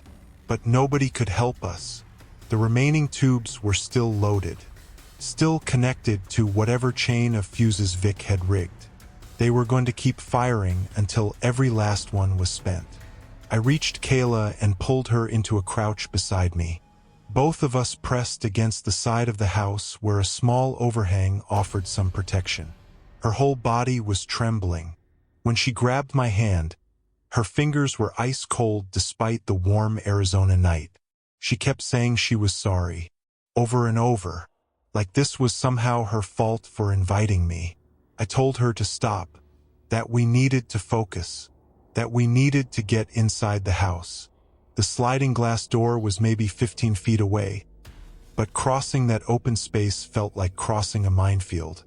But nobody could help us. The remaining tubes were still loaded, still connected to whatever chain of fuses Vic had rigged. They were going to keep firing until every last one was spent. I reached Kayla and pulled her into a crouch beside me. Both of us pressed against the side of the house where a small overhang offered some protection. Her whole body was trembling. When she grabbed my hand, her fingers were ice cold despite the warm Arizona night. She kept saying she was sorry, over and over, like this was somehow her fault for inviting me. I told her to stop, that we needed to focus, that we needed to get inside the house. The sliding glass door was maybe 15 feet away, but crossing that open space felt like crossing a minefield.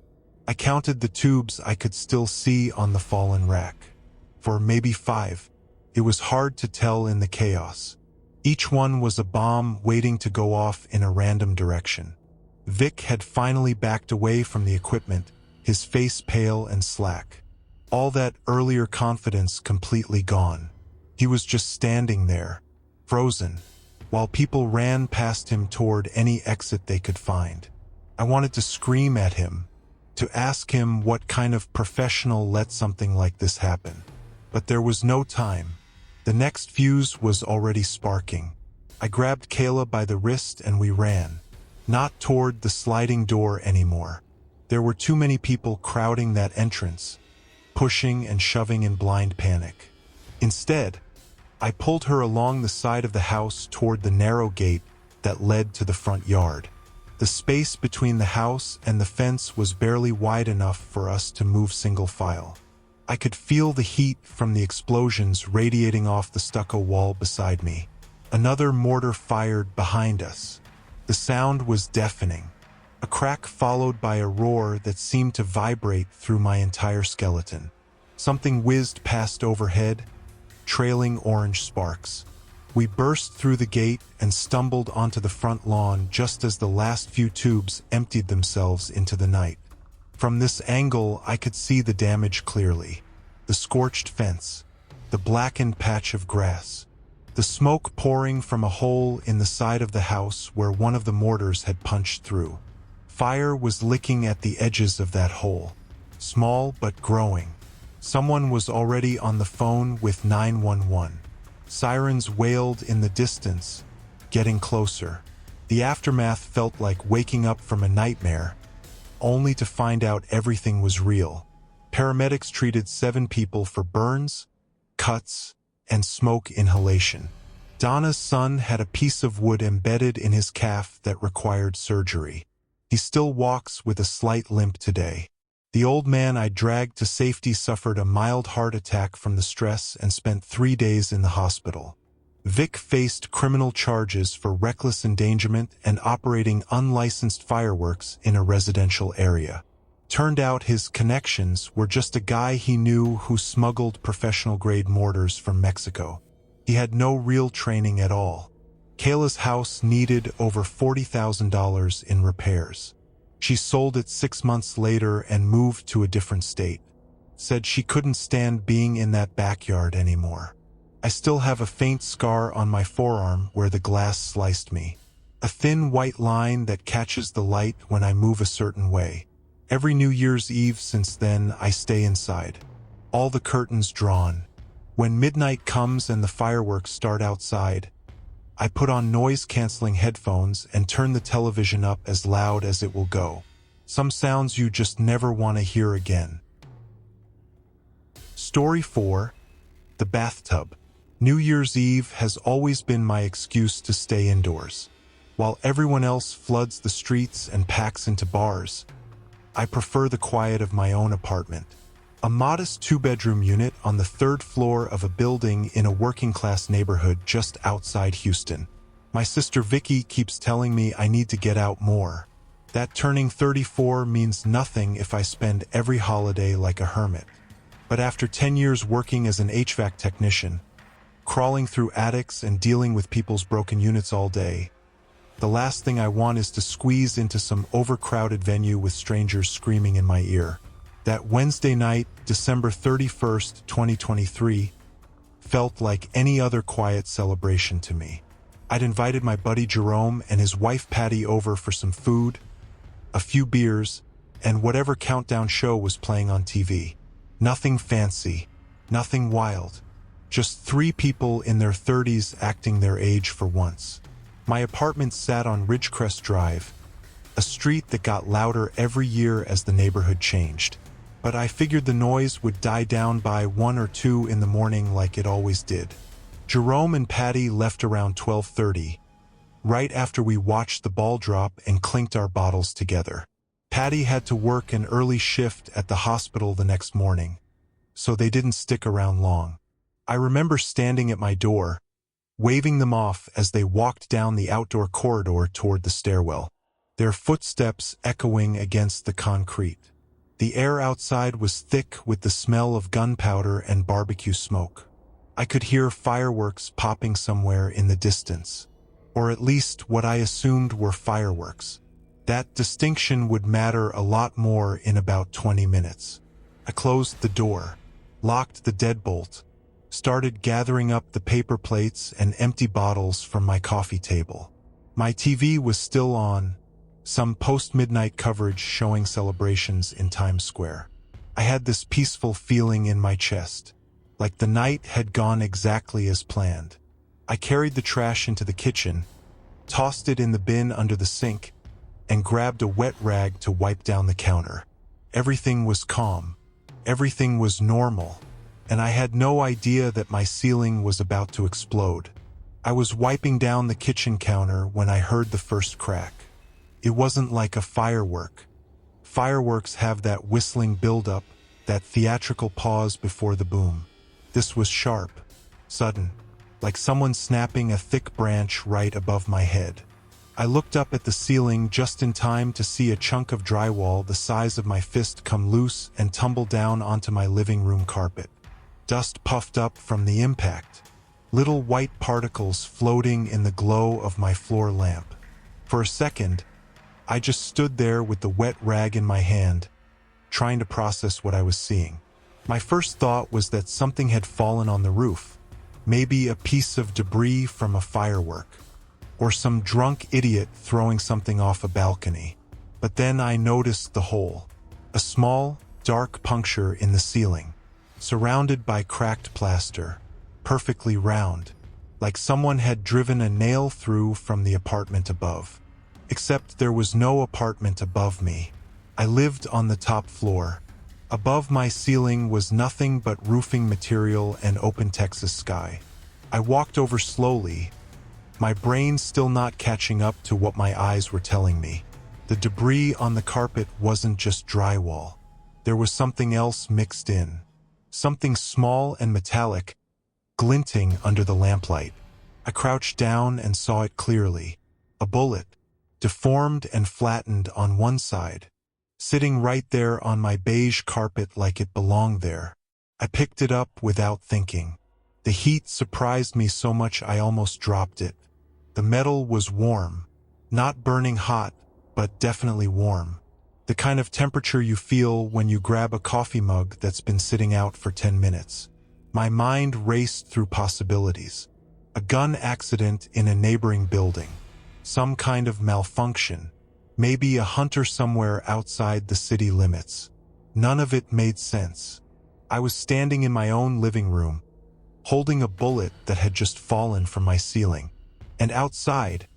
I counted the tubes I could still see on the fallen rack. For maybe 5. It was hard to tell in the chaos. Each one was a bomb waiting to go off in a random direction. Vic had finally backed away from the equipment, his face pale and slack. All that earlier confidence completely gone. He was just standing there, frozen, while people ran past him toward any exit they could find. I wanted to scream at him, to ask him what kind of professional let something like this happen. But there was no time. The next fuse was already sparking. I grabbed Kayla by the wrist and we ran. Not toward the sliding door anymore. There were too many people crowding that entrance, pushing and shoving in blind panic. Instead, I pulled her along the side of the house toward the narrow gate that led to the front yard. The space between the house and the fence was barely wide enough for us to move single file. I could feel the heat from the explosions radiating off the stucco wall beside me. Another mortar fired behind us. The sound was deafening. A crack followed by a roar that seemed to vibrate through my entire skeleton. Something whizzed past overhead, trailing orange sparks. We burst through the gate and stumbled onto the front lawn just as the last few tubes emptied themselves into the night. From this angle, I could see the damage clearly. The scorched fence, the blackened patch of grass, the smoke pouring from a hole in the side of the house where one of the mortars had punched through. Fire was licking at the edges of that hole, small but growing. Someone was already on the phone with 911. Sirens wailed in the distance, getting closer. The aftermath felt like waking up from a nightmare, only to find out everything was real. Paramedics treated 7 people for burns, cuts, and smoke inhalation. Donna's son had a piece of wood embedded in his calf that required surgery. He still walks with a slight limp today. The old man I dragged to safety suffered a mild heart attack from the stress and spent 3 days in the hospital. Vic faced criminal charges for reckless endangerment and operating unlicensed fireworks in a residential area. Turned out his connections were just a guy he knew who smuggled professional-grade mortars from Mexico. He had no real training at all. Kayla's house needed over $40,000 in repairs. She sold it 6 months later and moved to a different state. Said she couldn't stand being in that backyard anymore. I still have a faint scar on my forearm where the glass sliced me. A thin white line that catches the light when I move a certain way. Every New Year's Eve since then, I stay inside. All the curtains drawn. When midnight comes and the fireworks start outside, I put on noise-canceling headphones and turn the television up as loud as it will go. Some sounds you just never want to hear again. Story 4. The bathtub. New Year's Eve has always been my excuse to stay indoors. While everyone else floods the streets and packs into bars, I prefer the quiet of my own apartment. A modest 2-bedroom unit on the 3rd floor of a building in a working-class neighborhood just outside Houston. My sister Vicky keeps telling me I need to get out more. That turning 34 means nothing if I spend every holiday like a hermit. But after 10 years working as an HVAC technician, crawling through attics and dealing with people's broken units all day, the last thing I want is to squeeze into some overcrowded venue with strangers screaming in my ear. That Wednesday night, December 31st, 2023, felt like any other quiet celebration to me. I'd invited my buddy Jerome and his wife Patty over for some food, a few beers, and whatever countdown show was playing on TV. Nothing fancy, nothing wild. Just 3 people in their 30s acting their age for once. My apartment sat on Ridgecrest Drive, a street that got louder every year as the neighborhood changed. But I figured the noise would die down by 1 or 2 in the morning like it always did. Jerome and Patty left around 12:30, right after we watched the ball drop and clinked our bottles together. Patty had to work an early shift at the hospital the next morning, so they didn't stick around long. I remember standing at my door, waving them off as they walked down the outdoor corridor toward the stairwell, their footsteps echoing against the concrete. The air outside was thick with the smell of gunpowder and barbecue smoke. I could hear fireworks popping somewhere in the distance, or at least what I assumed were fireworks. That distinction would matter a lot more in about 20 minutes. I closed the door, locked the deadbolt, started gathering up the paper plates and empty bottles from my coffee table. My TV was still on, some post-midnight coverage showing celebrations in Times Square. I had this peaceful feeling in my chest, like the night had gone exactly as planned. I carried the trash into the kitchen, tossed it in the bin under the sink, and grabbed a wet rag to wipe down the counter. Everything was calm. Everything was normal, and I had no idea that my ceiling was about to explode. I was wiping down the kitchen counter when I heard the first crack. It wasn't like a firework. Fireworks have that whistling buildup, that theatrical pause before the boom. This was sharp, sudden, like someone snapping a thick branch right above my head. I looked up at the ceiling just in time to see a chunk of drywall the size of my fist come loose and tumble down onto my living room carpet. Dust puffed up from the impact, little white particles floating in the glow of my floor lamp. For a second, I just stood there with the wet rag in my hand, trying to process what I was seeing. My first thought was that something had fallen on the roof, maybe a piece of debris from a firework, or some drunk idiot throwing something off a balcony. But then I noticed the hole, a small, dark puncture in the ceiling, surrounded by cracked plaster, perfectly round, like someone had driven a nail through from the apartment above. Except there was no apartment above me. I lived on the top floor. Above my ceiling was nothing but roofing material and open Texas sky. I walked over slowly, my brain still not catching up to what my eyes were telling me. The debris on the carpet wasn't just drywall. There was something else mixed in. Something small and metallic, glinting under the lamplight. I crouched down and saw it clearly. A bullet, deformed and flattened on one side, sitting right there on my beige carpet like it belonged there. I picked it up without thinking. The heat surprised me so much I almost dropped it. The metal was warm, not burning hot, but definitely warm. The kind of temperature you feel when you grab a coffee mug that's been sitting out for 10 minutes. My mind raced through possibilities. A gun accident in a neighboring building. Some kind of malfunction. Maybe a hunter somewhere outside the city limits. None of it made sense. I was standing in my own living room, holding a bullet that had just fallen from my ceiling. And outside,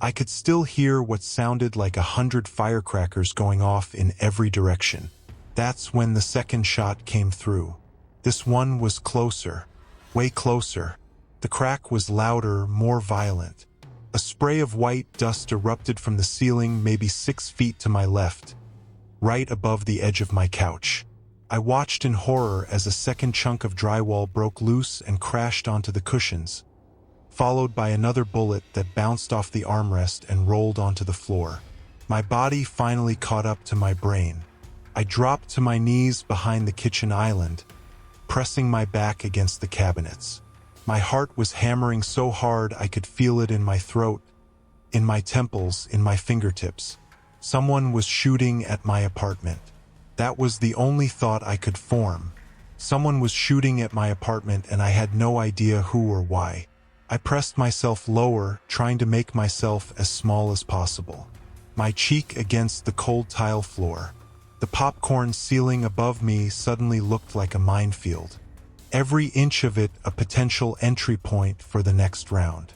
I could still hear what sounded like 100 firecrackers going off in every direction. That's when the second shot came through. This one was closer, way closer. The crack was louder, more violent. A spray of white dust erupted from the ceiling maybe 6 feet to my left, right above the edge of my couch. I watched in horror as a second chunk of drywall broke loose and crashed onto the cushions, followed by another bullet that bounced off the armrest and rolled onto the floor. My body finally caught up to my brain. I dropped to my knees behind the kitchen island, pressing my back against the cabinets. My heart was hammering so hard I could feel it in my throat, in my temples, in my fingertips. Someone was shooting at my apartment. That was the only thought I could form. Someone was shooting at my apartment and I had no idea who or why. I pressed myself lower, trying to make myself as small as possible. My cheek against the cold tile floor. The popcorn ceiling above me suddenly looked like a minefield. Every inch of it a potential entry point for the next round.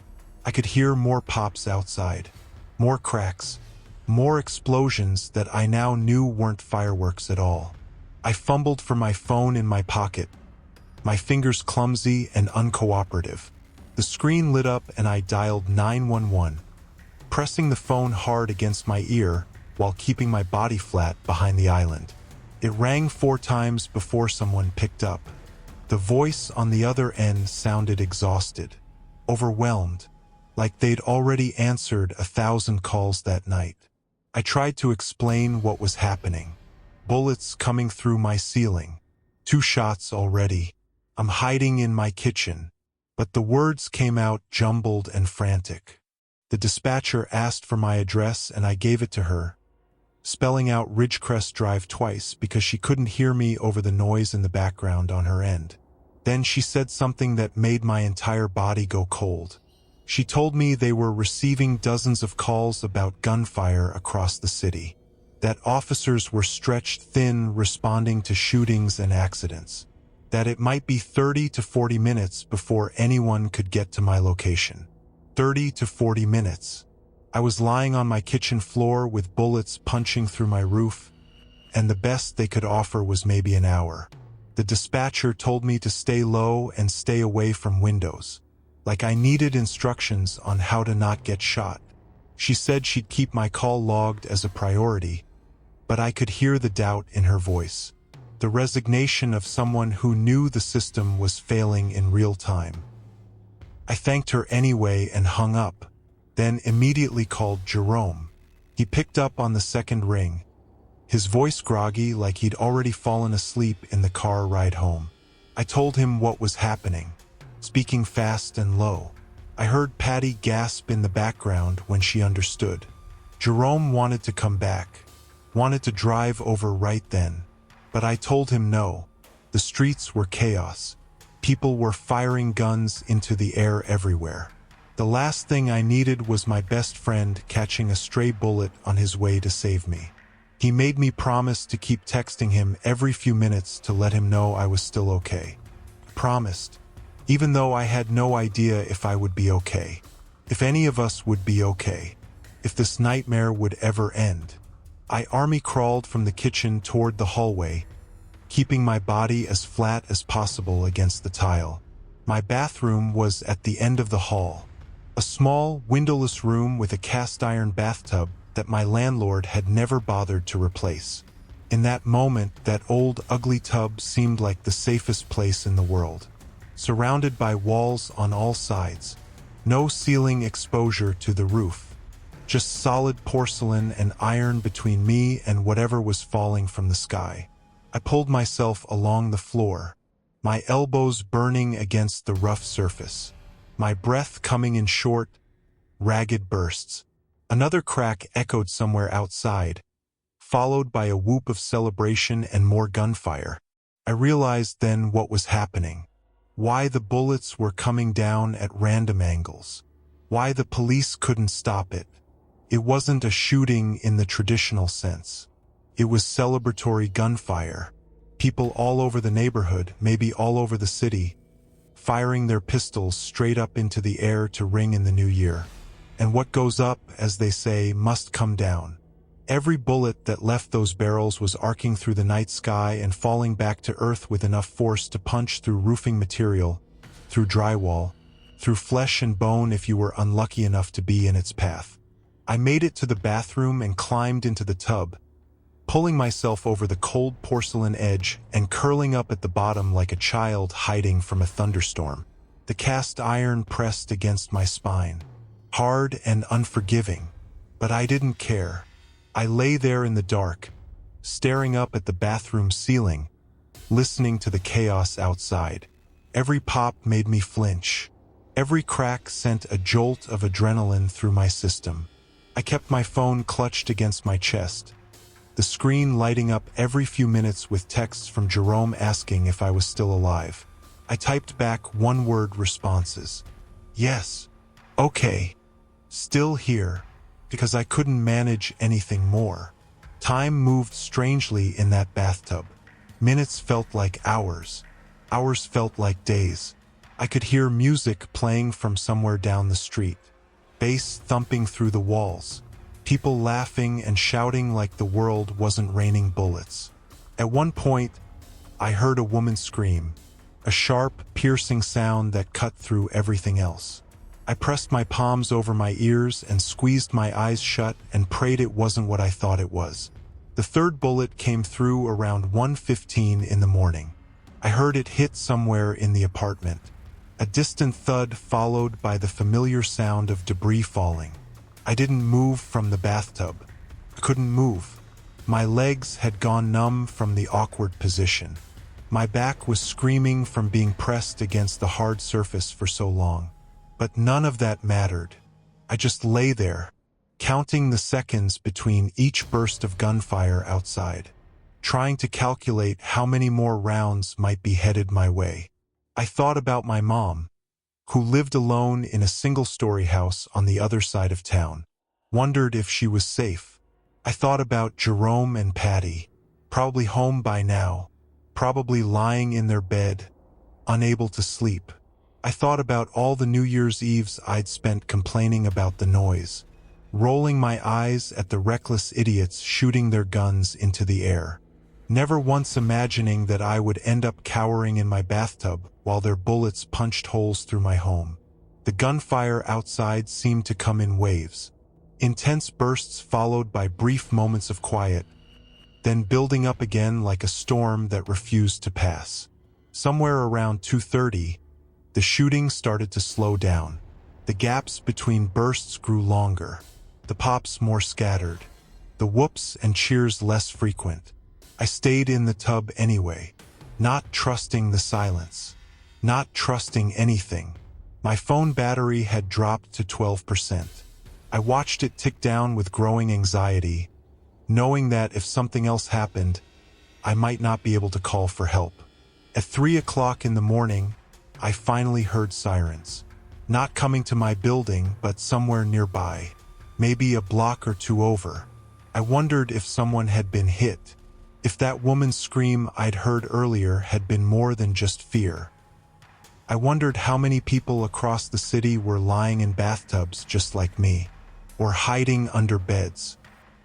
I could hear more pops outside, more cracks, more explosions that I now knew weren't fireworks at all. I fumbled for my phone in my pocket, my fingers clumsy and uncooperative. The screen lit up and I dialed 911, pressing the phone hard against my ear while keeping my body flat behind the island. It rang 4 times before someone picked up. The voice on the other end sounded exhausted. overwhelmed, like they'd already answered 1,000 calls that night. I tried to explain what was happening. Bullets coming through my ceiling. 2 shots already. I'm hiding in my kitchen. But the words came out jumbled and frantic. The dispatcher asked for my address and I gave it to her, spelling out Ridgecrest Drive twice because she couldn't hear me over the noise in the background on her end. Then she said something that made my entire body go cold. She told me they were receiving dozens of calls about gunfire across the city, that officers were stretched thin responding to shootings and accidents, that it might be 30 to 40 minutes before anyone could get to my location. 30 to 40 minutes. I was lying on my kitchen floor with bullets punching through my roof, and the best they could offer was maybe an hour. The dispatcher told me to stay low and stay away from windows, like I needed instructions on how to not get shot. She said she'd keep my call logged as a priority, but I could hear the doubt in her voice, the resignation of someone who knew the system was failing in real time. I thanked her anyway and hung up, then immediately called Jerome. He picked up on the second ring, his voice groggy like he'd already fallen asleep in the car ride home. I told him what was happening, speaking fast and low. I heard Patty gasp in the background when she understood. Jerome wanted to come back, wanted to drive over right then, but I told him no. The streets were chaos. People were firing guns into the air everywhere. The last thing I needed was my best friend catching a stray bullet on his way to save me. He made me promise to keep texting him every few minutes to let him know I was still okay. Promised, even though I had no idea if I would be okay, if any of us would be okay, if this nightmare would ever end. I army crawled from the kitchen toward the hallway, keeping my body as flat as possible against the tile. My bathroom was at the end of the hall, a small, windowless room with a cast-iron bathtub that my landlord had never bothered to replace. In that moment, that old, ugly tub seemed like the safest place in the world. Surrounded by walls on all sides, no ceiling exposure to the roof, just solid porcelain and iron between me and whatever was falling from the sky. I pulled myself along the floor, my elbows burning against the rough surface, my breath coming in short, ragged bursts. Another crack echoed somewhere outside, followed by a whoop of celebration and more gunfire. I realized then what was happening, why the bullets were coming down at random angles, why the police couldn't stop it. It wasn't a shooting in the traditional sense. It was celebratory gunfire. People all over the neighborhood, maybe all over the city, firing their pistols straight up into the air to ring in the new year. And what goes up, as they say, must come down. Every bullet that left those barrels was arcing through the night sky and falling back to earth with enough force to punch through roofing material, through drywall, through flesh and bone if you were unlucky enough to be in its path. I made it to the bathroom and climbed into the tub, pulling myself over the cold porcelain edge and curling up at the bottom like a child hiding from a thunderstorm. The cast iron pressed against my spine, hard and unforgiving, but I didn't care. I lay there in the dark, staring up at the bathroom ceiling, listening to the chaos outside. Every pop made me flinch. Every crack sent a jolt of adrenaline through my system. I kept my phone clutched against my chest, the screen lighting up every few minutes with texts from Jerome asking if I was still alive. I typed back one-word responses. Yes. Okay. Still here. Because I couldn't manage anything more. Time moved strangely in that bathtub. Minutes felt like hours. Hours felt like days. I could hear music playing from somewhere down the street. Bass thumping through the walls. People laughing and shouting like the world wasn't raining bullets. At one point, I heard a woman scream, a sharp, piercing sound that cut through everything else. I pressed my palms over my ears and squeezed my eyes shut and prayed it wasn't what I thought it was. The third bullet came through around 1:15 in the morning. I heard it hit somewhere in the apartment. A distant thud followed by the familiar sound of debris falling. I didn't move from the bathtub. I couldn't move. My legs had gone numb from the awkward position. My back was screaming from being pressed against the hard surface for so long. But none of that mattered. I just lay there, counting the seconds between each burst of gunfire outside, trying to calculate how many more rounds might be headed my way. I thought about my mom, who lived alone in a single-story house on the other side of town, wondered if she was safe. I thought about Jerome and Patty, probably home by now, probably lying in their bed, unable to sleep. I thought about all the New Year's Eves I'd spent complaining about the noise, rolling my eyes at the reckless idiots shooting their guns into the air, never once imagining that I would end up cowering in my bathtub while their bullets punched holes through my home. The gunfire outside seemed to come in waves, intense bursts followed by brief moments of quiet, then building up again like a storm that refused to pass. Somewhere around 2:30, the shooting started to slow down. The gaps between bursts grew longer, the pops more scattered, the whoops and cheers less frequent. I stayed in the tub anyway, not trusting the silence, not trusting anything. My phone battery had dropped to 12%. I watched it tick down with growing anxiety, knowing that if something else happened, I might not be able to call for help. At 3 o'clock in the morning, I finally heard sirens. Not coming to my building, but somewhere nearby, maybe a block or two over. I wondered if someone had been hit, if that woman's scream I'd heard earlier had been more than just fear. I wondered how many people across the city were lying in bathtubs just like me, or hiding under beds,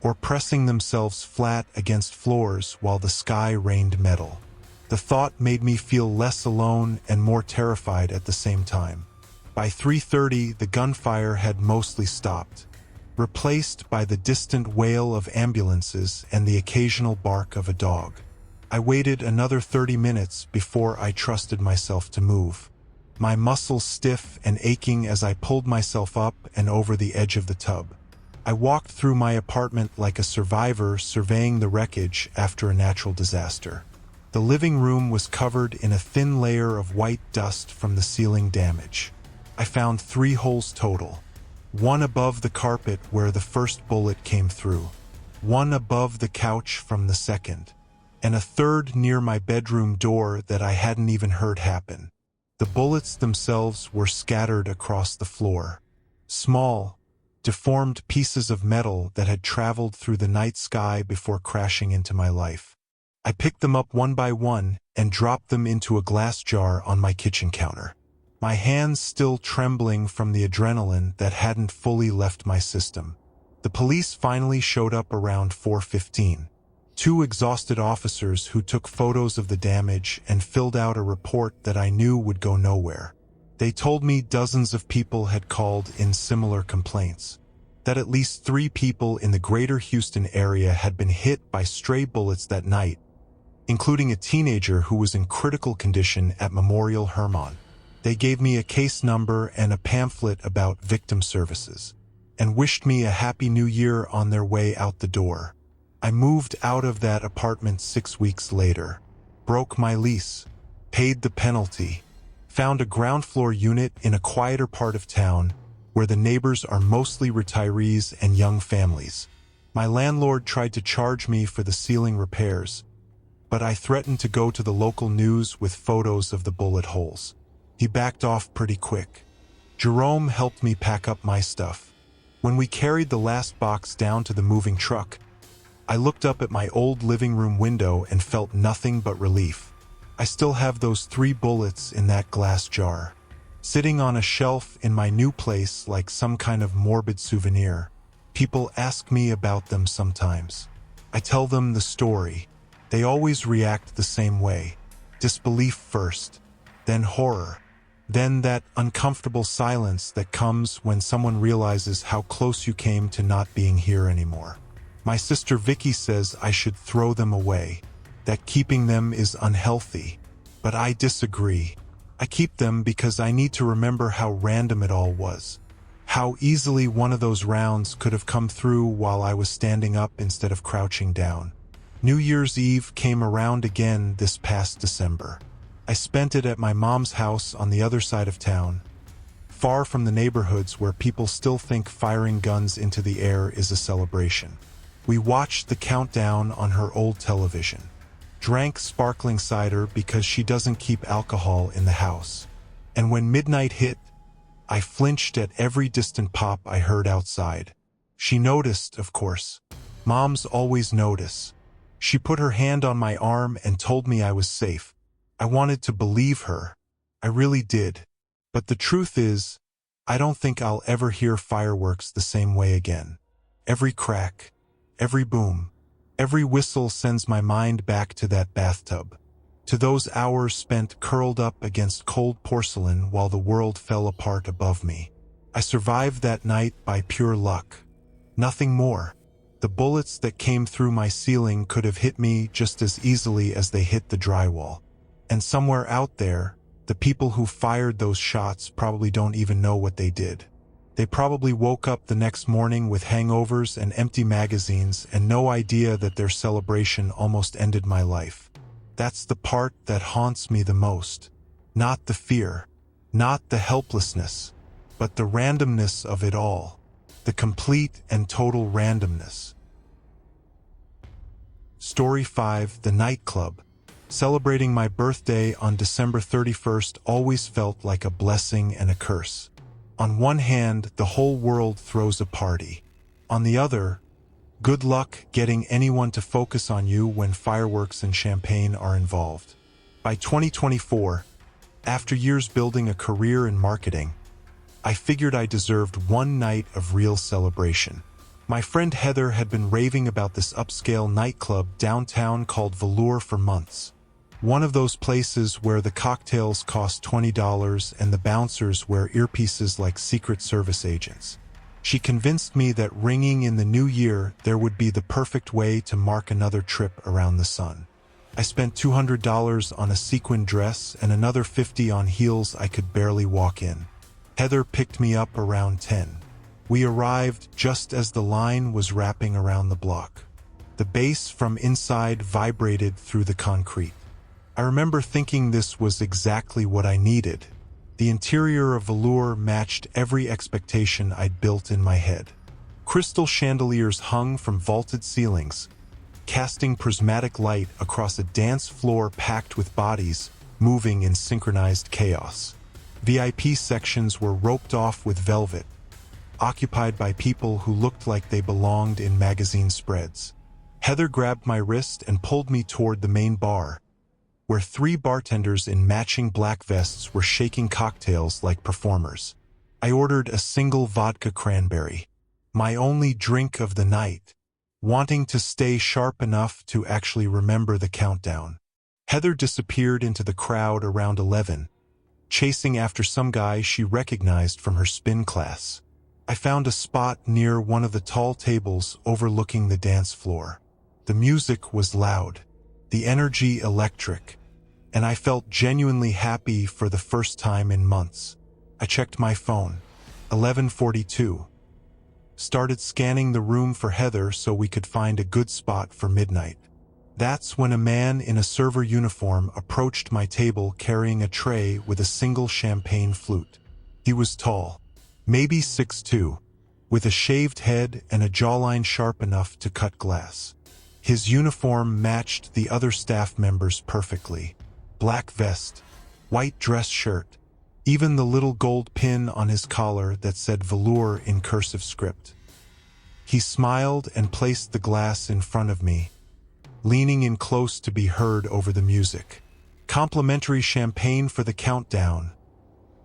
or pressing themselves flat against floors while the sky rained metal. The thought made me feel less alone and more terrified at the same time. By 3:30, the gunfire had mostly stopped, replaced by the distant wail of ambulances and the occasional bark of a dog. I waited another 30 minutes before I trusted myself to move, my muscles stiff and aching as I pulled myself up and over the edge of the tub. I walked through my apartment like a survivor surveying the wreckage after a natural disaster. The living room was covered in a thin layer of white dust from the ceiling damage. I found 3 holes total. One above the carpet where the first bullet came through, one above the couch from the second, and a third near my bedroom door that I hadn't even heard happen. The bullets themselves were scattered across the floor. Small, deformed pieces of metal that had traveled through the night sky before crashing into my life. I picked them up one by one and dropped them into a glass jar on my kitchen counter, my hands still trembling from the adrenaline that hadn't fully left my system. The police finally showed up around 4:15. 2 exhausted officers who took photos of the damage and filled out a report that I knew would go nowhere. They told me dozens of people had called in similar complaints, that at least 3 people in the greater Houston area had been hit by stray bullets that night, including a teenager who was in critical condition at Memorial Hermann. They gave me a case number and a pamphlet about victim services, and wished me a happy new year on their way out the door. I moved out of that apartment 6 weeks later, broke my lease, paid the penalty, found a ground floor unit in a quieter part of town where the neighbors are mostly retirees and young families. My landlord tried to charge me for the ceiling repairs, but I threatened to go to the local news with photos of the bullet holes. He backed off pretty quick. Jerome helped me pack up my stuff. When we carried the last box down to the moving truck, I looked up at my old living room window and felt nothing but relief. I still have those 3 bullets in that glass jar, sitting on a shelf in my new place like some kind of morbid souvenir. People ask me about them sometimes. I tell them the story. They always react the same way. Disbelief first, then horror, then that uncomfortable silence that comes when someone realizes how close you came to not being here anymore. My sister Vicky says I should throw them away, that keeping them is unhealthy, but I disagree. I keep them because I need to remember how random it all was. How easily one of those rounds could have come through while I was standing up instead of crouching down. New Year's Eve came around again this past December. I spent it at my mom's house on the other side of town, far from the neighborhoods where people still think firing guns into the air is a celebration. We watched the countdown on her old television, drank sparkling cider because she doesn't keep alcohol in the house, and when midnight hit, I flinched at every distant pop I heard outside. She noticed, of course. Moms always notice. She put her hand on my arm and told me I was safe. I wanted to believe her. I really did. But the truth is, I don't think I'll ever hear fireworks the same way again. Every crack, every boom, every whistle sends my mind back to that bathtub, to those hours spent curled up against cold porcelain while the world fell apart above me. I survived that night by pure luck. Nothing more. The bullets that came through my ceiling could have hit me just as easily as they hit the drywall. And somewhere out there, the people who fired those shots probably don't even know what they did. They probably woke up the next morning with hangovers and empty magazines and no idea that their celebration almost ended my life. That's the part that haunts me the most. Not the fear, not the helplessness, but the randomness of it all. The complete and total randomness. Story 5: The Nightclub. Celebrating my birthday on December 31st always felt like a blessing and a curse. On one hand, the whole world throws a party. On the other, good luck getting anyone to focus on you when fireworks and champagne are involved. By 2024, after years building a career in marketing, I figured I deserved one night of real celebration. My friend Heather had been raving about this upscale nightclub downtown called Velour for months. One of those places where the cocktails cost $20 and the bouncers wear earpieces like Secret Service agents. She convinced me that ringing in the new year there would be the perfect way to mark another trip around the sun. I spent $200 on a sequin dress and another $50 on heels I could barely walk in. Heather picked me up around 10. We arrived just as the line was wrapping around the block. The bass from inside vibrated through the concrete. I remember thinking this was exactly what I needed. The interior of Velour matched every expectation I'd built in my head. Crystal chandeliers hung from vaulted ceilings, casting prismatic light across a dance floor packed with bodies moving in synchronized chaos. VIP sections were roped off with velvet, occupied by people who looked like they belonged in magazine spreads. Heather grabbed my wrist and pulled me toward the main bar, where 3 bartenders in matching black vests were shaking cocktails like performers. I ordered a single vodka cranberry, my only drink of the night, wanting to stay sharp enough to actually remember the countdown. Heather disappeared into the crowd around 11, chasing after some guy she recognized from her spin class. I found a spot near one of the tall tables overlooking the dance floor. The music was loud, the energy electric, and I felt genuinely happy for the first time in months. I checked my phone. 11:42. Started scanning the room for Heather so we could find a good spot for midnight. That's when a man in a server uniform approached my table carrying a tray with a single champagne flute. He was tall, maybe 6'2", with a shaved head and a jawline sharp enough to cut glass. His uniform matched the other staff members perfectly. Black vest, white dress shirt, even the little gold pin on his collar that said Velour in cursive script. He smiled and placed the glass in front of me, leaning in close to be heard over the music. "Complimentary champagne for the countdown,"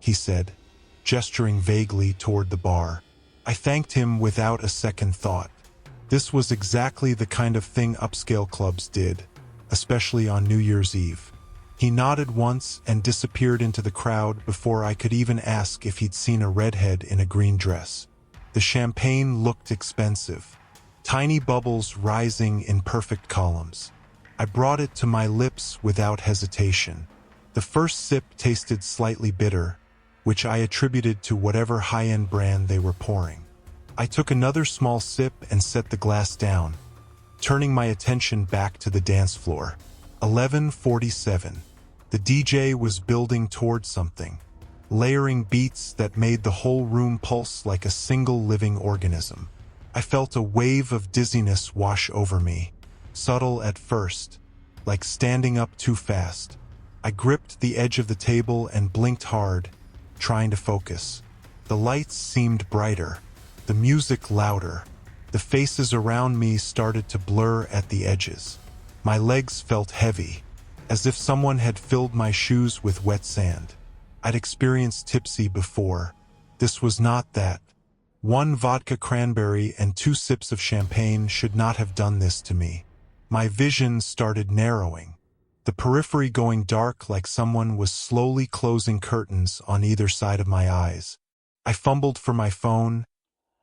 he said, gesturing vaguely toward the bar. I thanked him without a second thought. This was exactly the kind of thing upscale clubs did, especially on New Year's Eve. He nodded once and disappeared into the crowd before I could even ask if he'd seen a redhead in a green dress. The champagne looked expensive, tiny bubbles rising in perfect columns. I brought it to my lips without hesitation. The first sip tasted slightly bitter, which I attributed to whatever high-end brand they were pouring. I took another small sip and set the glass down, turning my attention back to the dance floor. 11:47. The DJ was building toward something, layering beats that made the whole room pulse like a single living organism. I felt a wave of dizziness wash over me, subtle at first, like standing up too fast. I gripped the edge of the table and blinked hard, trying to focus. The lights seemed brighter, the music louder. The faces around me started to blur at the edges. My legs felt heavy, as if someone had filled my shoes with wet sand. I'd experienced tipsy before. This was not that. One vodka cranberry and 2 sips of champagne should not have done this to me. My vision started narrowing, the periphery going dark like someone was slowly closing curtains on either side of my eyes. I fumbled for my phone,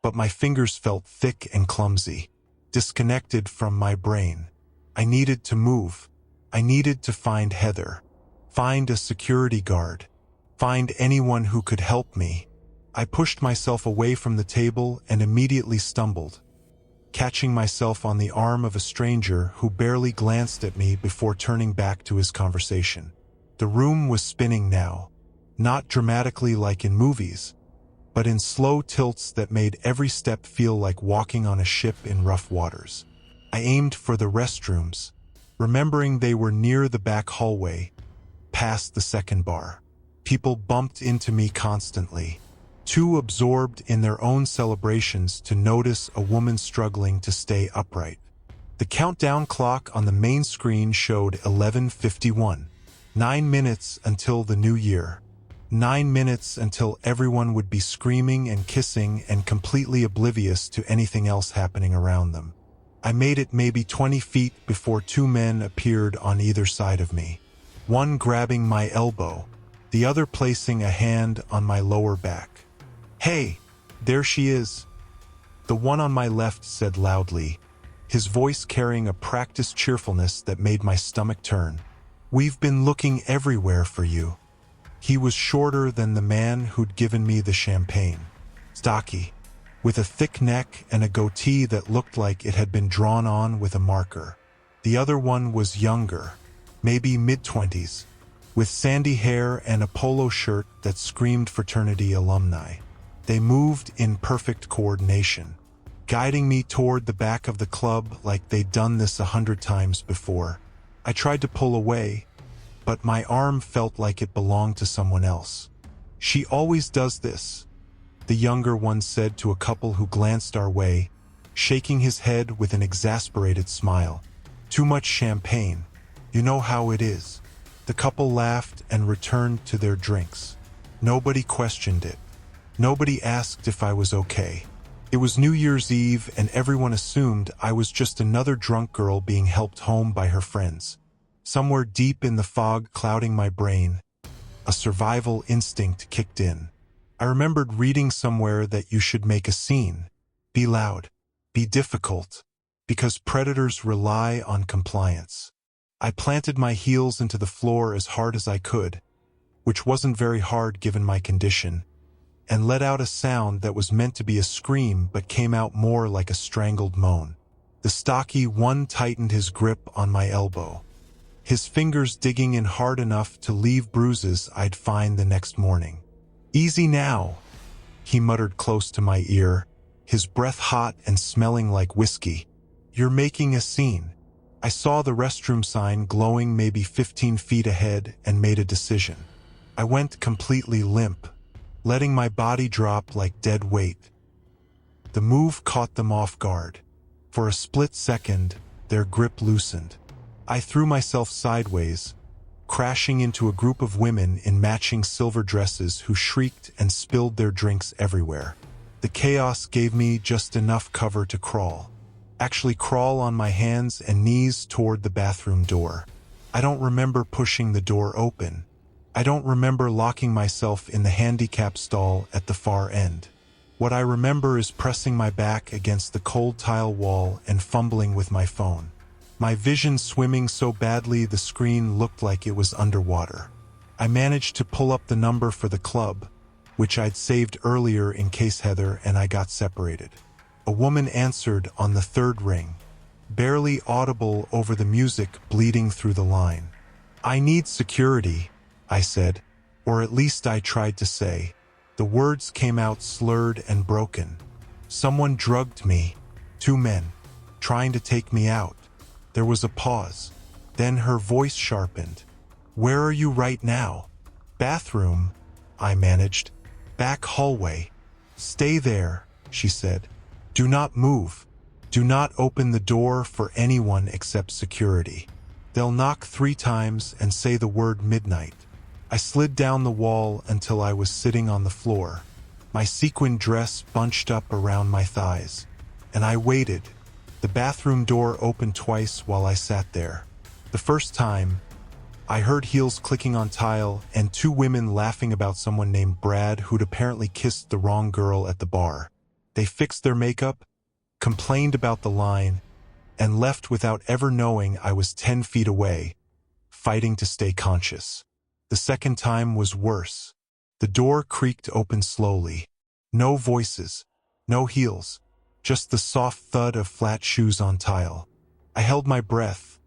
but my fingers felt thick and clumsy, disconnected from my brain. I needed to move. I needed to find Heather, find a security guard, find anyone who could help me. I pushed myself away from the table and immediately stumbled, catching myself on the arm of a stranger who barely glanced at me before turning back to his conversation. The room was spinning now, not dramatically like in movies, but in slow tilts that made every step feel like walking on a ship in rough waters. I aimed for the restrooms, remembering they were near the back hallway, past the second bar. People bumped into me constantly, too absorbed in their own celebrations to notice a woman struggling to stay upright. The countdown clock on the main screen showed 11:51. 9 minutes until the new year. 9 minutes until everyone would be screaming and kissing and completely oblivious to anything else happening around them. I made it maybe 20 feet before 2 men appeared on either side of me, one grabbing my elbow, the other placing a hand on my lower back. "Hey, there she is," the one on my left said loudly, his voice carrying a practiced cheerfulness that made my stomach turn. "We've been looking everywhere for you." He was shorter than the man who'd given me the champagne, stocky, with a thick neck and a goatee that looked like it had been drawn on with a marker. The other one was younger, maybe mid-20s, with sandy hair and a polo shirt that screamed fraternity alumni. They moved in perfect coordination, guiding me toward the back of the club like they'd done this 100 times before. I tried to pull away, but my arm felt like it belonged to someone else. "She always does this," the younger one said to a couple who glanced our way, shaking his head with an exasperated smile. "Too much champagne. You know how it is." The couple laughed and returned to their drinks. Nobody questioned it. Nobody asked if I was okay. It was New Year's Eve and everyone assumed I was just another drunk girl being helped home by her friends. Somewhere deep in the fog clouding my brain, a survival instinct kicked in. I remembered reading somewhere that you should make a scene, be loud, be difficult, because predators rely on compliance. I planted my heels into the floor as hard as I could, which wasn't very hard given my condition, and let out a sound that was meant to be a scream but came out more like a strangled moan. The stocky one tightened his grip on my elbow, his fingers digging in hard enough to leave bruises I'd find the next morning. "Easy now," he muttered close to my ear, his breath hot and smelling like whiskey. "You're making a scene." I saw the restroom sign glowing maybe 15 feet ahead and made a decision. I went completely limp, letting my body drop like dead weight. The move caught them off guard. For a split second, their grip loosened. I threw myself sideways, crashing into a group of women in matching silver dresses who shrieked and spilled their drinks everywhere. The chaos gave me just enough cover to crawl. Actually crawl on my hands and knees toward the bathroom door. I don't remember pushing the door open. I don't remember locking myself in the handicap stall at the far end. What I remember is pressing my back against the cold tile wall and fumbling with my phone. My vision swimming so badly the screen looked like it was underwater. I managed to pull up the number for the club, which I'd saved earlier in case Heather and I got separated. A woman answered on the third ring, barely audible over the music bleeding through the line. "I need security," I said, or at least I tried to say. The words came out slurred and broken. "Someone drugged me. 2 men. Trying to take me out." There was a pause. Then her voice sharpened. "Where are you right now?" "Bathroom," I managed. "Back hallway." "Stay there," she said. "Do not move. Do not open the door for anyone except security. They'll knock 3 times and say the word midnight." I slid down the wall until I was sitting on the floor, my sequin dress bunched up around my thighs. And I waited. The bathroom door opened twice while I sat there. The first time, I heard heels clicking on tile and 2 women laughing about someone named Brad who'd apparently kissed the wrong girl at the bar. They fixed their makeup, complained about the line, and left without ever knowing I was 10 feet away, fighting to stay conscious. The second time was worse. The door creaked open slowly. No voices, no heels, just the soft thud of flat shoes on tile. I held my breath,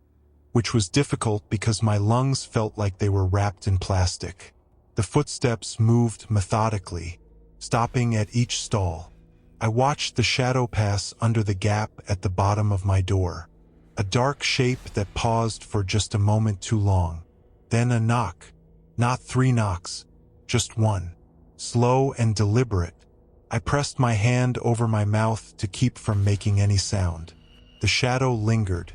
which was difficult because my lungs felt like they were wrapped in plastic. The footsteps moved methodically, stopping at each stall. I watched the shadow pass under the gap at the bottom of my door, a dark shape that paused for just a moment too long. Then a knock. Not 3 knocks, just one. Slow and deliberate. I pressed my hand over my mouth to keep from making any sound. The shadow lingered.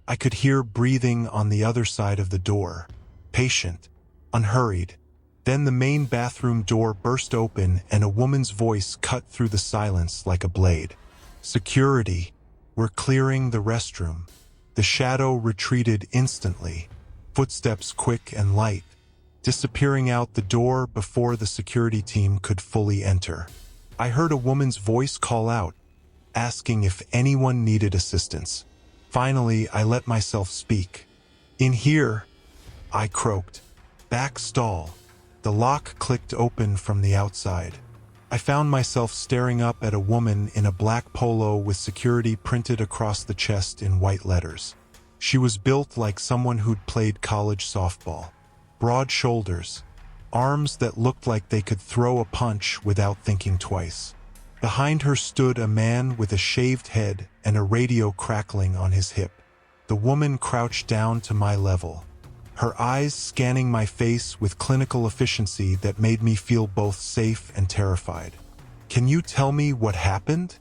I could hear breathing on the other side of the door, patient, unhurried. Then the main bathroom door burst open and a woman's voice cut through the silence like a blade. "Security, we're clearing the restroom." The shadow retreated instantly, footsteps quick and light, disappearing out the door before the security team could fully enter. I heard a woman's voice call out, asking if anyone needed assistance. Finally, I let myself speak. "In here," I croaked. "Back stall." The lock clicked open from the outside. I found myself staring up at a woman in a black polo with security printed across the chest in white letters. She was built like someone who'd played college softball. Broad shoulders, arms that looked like they could throw a punch without thinking twice. Behind her stood a man with a shaved head and a radio crackling on his hip. The woman crouched down to my level, her eyes scanning my face with clinical efficiency that made me feel both safe and terrified. "Can you tell me what happened?"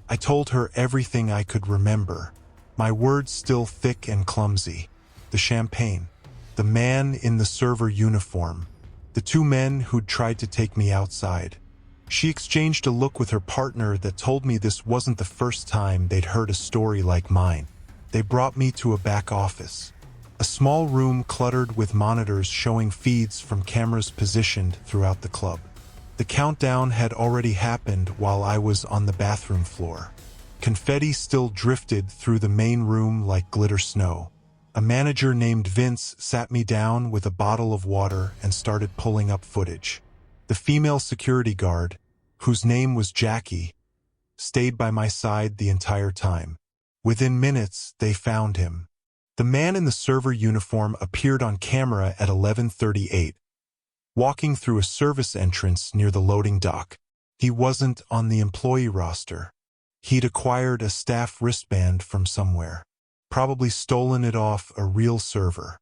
I told her everything I could remember, my words still thick and clumsy. The champagne, the man in the server uniform, the 2 men who'd tried to take me outside. She exchanged a look with her partner that told me this wasn't the first time they'd heard a story like mine. They brought me to a back office, a small room cluttered with monitors showing feeds from cameras positioned throughout the club. The countdown had already happened while I was on the bathroom floor. Confetti still drifted through the main room like glitter snow. A manager named Vince sat me down with a bottle of water and started pulling up footage. The female security guard, whose name was Jackie, stayed by my side the entire time. Within minutes, they found him. The man in the server uniform appeared on camera at 11:38, walking through a service entrance near the loading dock. He wasn't on the employee roster. He'd acquired a staff wristband from somewhere, probably stolen it off a real server,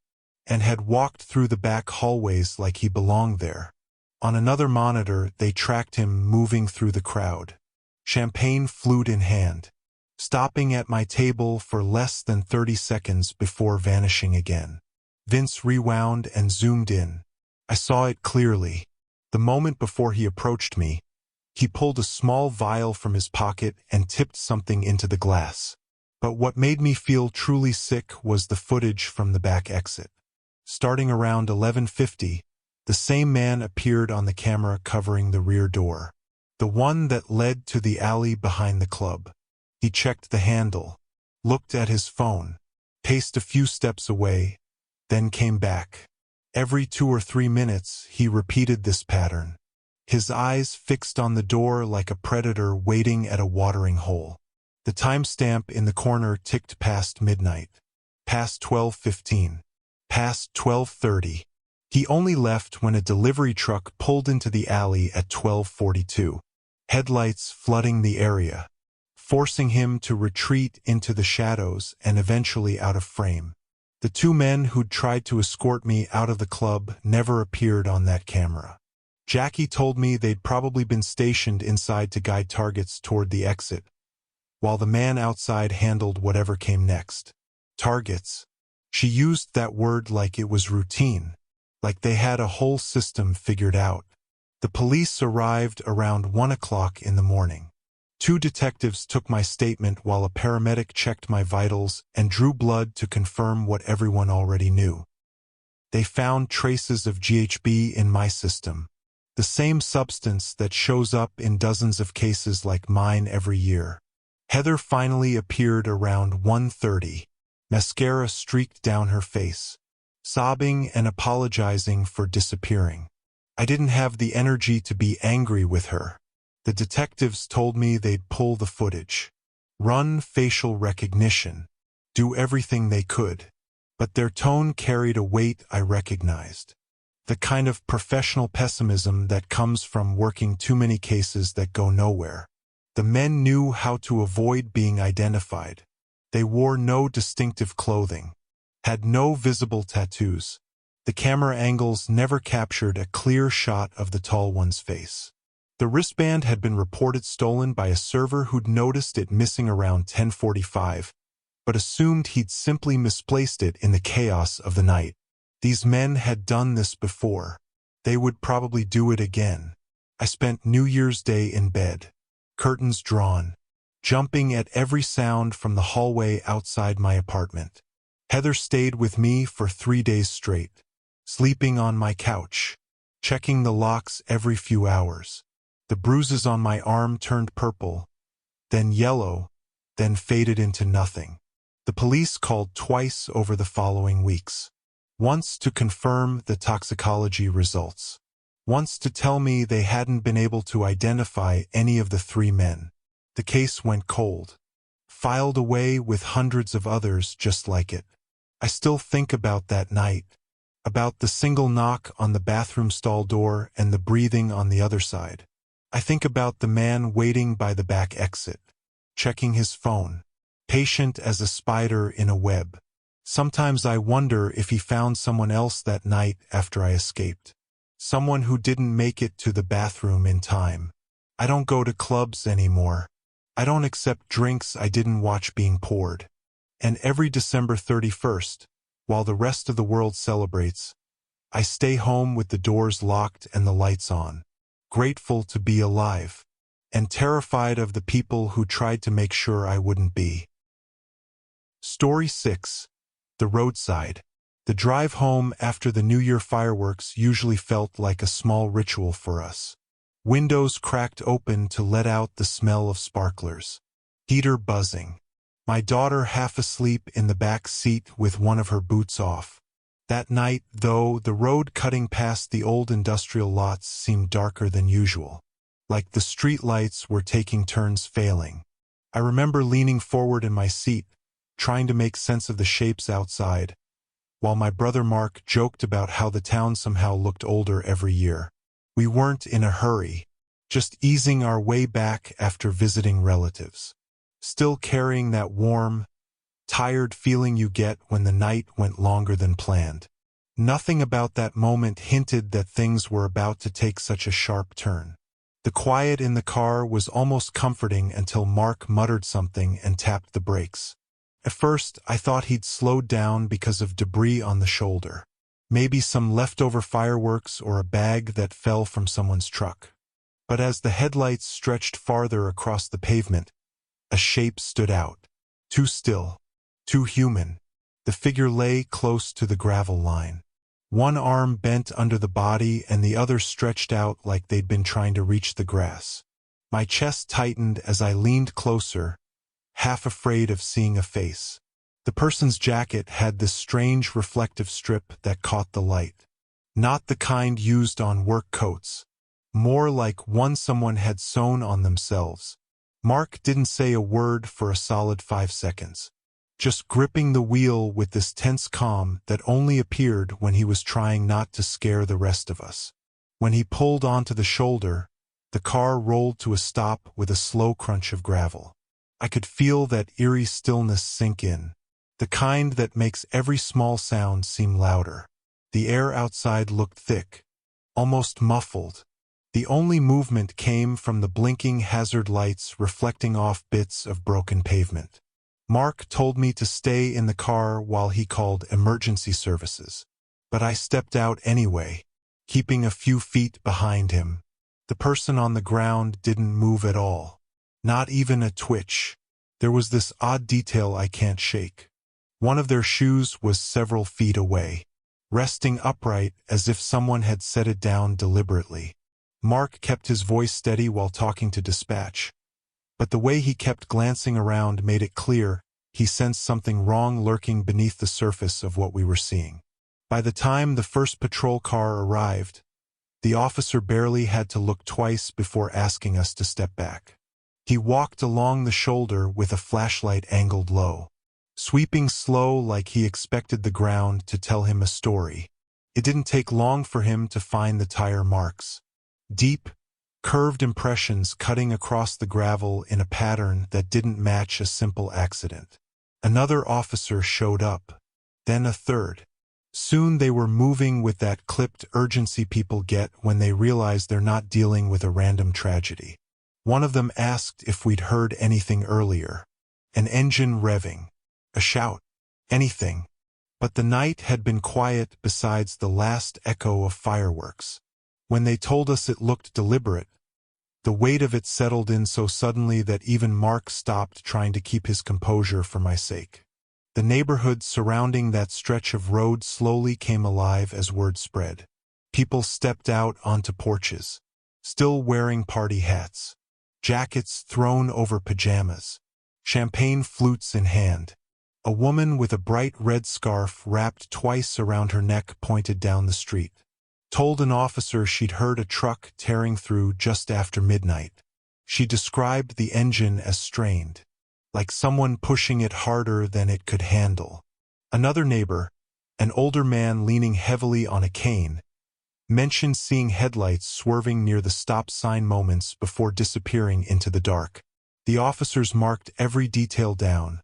and had walked through the back hallways like he belonged there. On another monitor, they tracked him moving through the crowd, champagne flute in hand, stopping at my table for less than 30 seconds before vanishing again. Vince rewound and zoomed in. I saw it clearly. The moment before he approached me, he pulled a small vial from his pocket and tipped something into the glass. But what made me feel truly sick was the footage from the back exit. Starting around 11:50, the same man appeared on the camera covering the rear door, the one that led to the alley behind the club. He checked the handle, looked at his phone, paced a few steps away, then came back. Every 2 or 3 minutes, he repeated this pattern, his eyes fixed on the door like a predator waiting at a watering hole. The timestamp in the corner ticked past midnight, past 12:15, past 12:30. He only left when a delivery truck pulled into the alley at 12:42, headlights flooding the area, forcing him to retreat into the shadows and eventually out of frame. The 2 men who'd tried to escort me out of the club never appeared on that camera. Jackie told me they'd probably been stationed inside to guide targets toward the exit, while the man outside handled whatever came next. Targets. She used that word like it was routine, like they had a whole system figured out. The police arrived around 1 o'clock in the morning. 2 detectives took my statement while a paramedic checked my vitals and drew blood to confirm what everyone already knew. They found traces of GHB in my system, the same substance that shows up in dozens of cases like mine every year. Heather finally appeared around 1:30. Mascara streaked down her face, sobbing and apologizing for disappearing. I didn't have the energy to be angry with her. The detectives told me they'd pull the footage, run facial recognition, do everything they could. But their tone carried a weight I recognized. The kind of professional pessimism that comes from working too many cases that go nowhere. The men knew how to avoid being identified. They wore no distinctive clothing, had no visible tattoos. The camera angles never captured a clear shot of the tall one's face. The wristband had been reported stolen by a server who'd noticed it missing around 10:45, but assumed he'd simply misplaced it in the chaos of the night. These men had done this before. They would probably do it again. I spent New Year's Day in bed, curtains drawn, jumping at every sound from the hallway outside my apartment. Heather stayed with me for 3 days straight, sleeping on my couch, checking the locks every few hours. The bruises on my arm turned purple, then yellow, then faded into nothing. The police called twice over the following weeks. Once to confirm the toxicology results. Once to tell me they hadn't been able to identify any of the 3 men. The case went cold, filed away with hundreds of others just like it. I still think about that night, about the single knock on the bathroom stall door and the breathing on the other side. I think about the man waiting by the back exit, checking his phone, patient as a spider in a web. Sometimes I wonder if he found someone else that night after I escaped. Someone who didn't make it to the bathroom in time. I don't go to clubs anymore. I don't accept drinks I didn't watch being poured. And every December 31st, while the rest of the world celebrates, I stay home with the doors locked and the lights on, grateful to be alive, and terrified of the people who tried to make sure I wouldn't be. Story 6. The Roadside. The drive home after the New Year fireworks usually felt like a small ritual for us. Windows cracked open to let out the smell of sparklers. Heater buzzing. My daughter half asleep in the back seat with one of her boots off. That night, though, the road cutting past the old industrial lots seemed darker than usual, like the street lights were taking turns failing. I remember leaning forward in my seat, trying to make sense of the shapes outside, while my brother Mark joked about how the town somehow looked older every year. We weren't in a hurry, just easing our way back after visiting relatives, still carrying that warm, tired feeling you get when the night went longer than planned. Nothing about that moment hinted that things were about to take such a sharp turn. The quiet in the car was almost comforting until Mark muttered something and tapped the brakes. At first, I thought he'd slowed down because of debris on the shoulder. Maybe some leftover fireworks or a bag that fell from someone's truck. But as the headlights stretched farther across the pavement, a shape stood out. Too still. Too human. The figure lay close to the gravel line. One arm bent under the body and the other stretched out like they'd been trying to reach the grass. My chest tightened as I leaned closer, half afraid of seeing a face. The person's jacket had this strange reflective strip that caught the light. Not the kind used on work coats. More like one someone had sewn on themselves. Mark didn't say a word for a solid 5 seconds, just gripping the wheel with this tense calm that only appeared when he was trying not to scare the rest of us. When he pulled onto the shoulder, the car rolled to a stop with a slow crunch of gravel. I could feel that eerie stillness sink in, the kind that makes every small sound seem louder. The air outside looked thick, almost muffled. The only movement came from the blinking hazard lights reflecting off bits of broken pavement. Mark told me to stay in the car while he called emergency services, but I stepped out anyway, keeping a few feet behind him. The person on the ground didn't move at all, not even a twitch. There was this odd detail I can't shake. One of their shoes was several feet away, resting upright as if someone had set it down deliberately. Mark kept his voice steady while talking to dispatch, but the way he kept glancing around made it clear he sensed something wrong lurking beneath the surface of what we were seeing. By the time the first patrol car arrived, the officer barely had to look twice before asking us to step back. He walked along the shoulder with a flashlight angled low, sweeping slow like he expected the ground to tell him a story. It didn't take long for him to find the tire marks. Deep, curved impressions cutting across the gravel in a pattern that didn't match a simple accident. Another officer showed up, then a third. Soon they were moving with that clipped urgency people get when they realize they're not dealing with a random tragedy. One of them asked if we'd heard anything earlier. An engine revving, a shout, anything. But the night had been quiet besides the last echo of fireworks. When they told us it looked deliberate, the weight of it settled in so suddenly that even Mark stopped trying to keep his composure for my sake. The neighborhood surrounding that stretch of road slowly came alive as word spread. People stepped out onto porches, still wearing party hats, jackets thrown over pajamas, champagne flutes in hand. A woman with a bright red scarf wrapped twice around her neck pointed down the street. Told an officer she'd heard a truck tearing through just after midnight. She described the engine as strained, like someone pushing it harder than it could handle. Another neighbor, an older man leaning heavily on a cane, mentioned seeing headlights swerving near the stop sign moments before disappearing into the dark. The officers marked every detail down,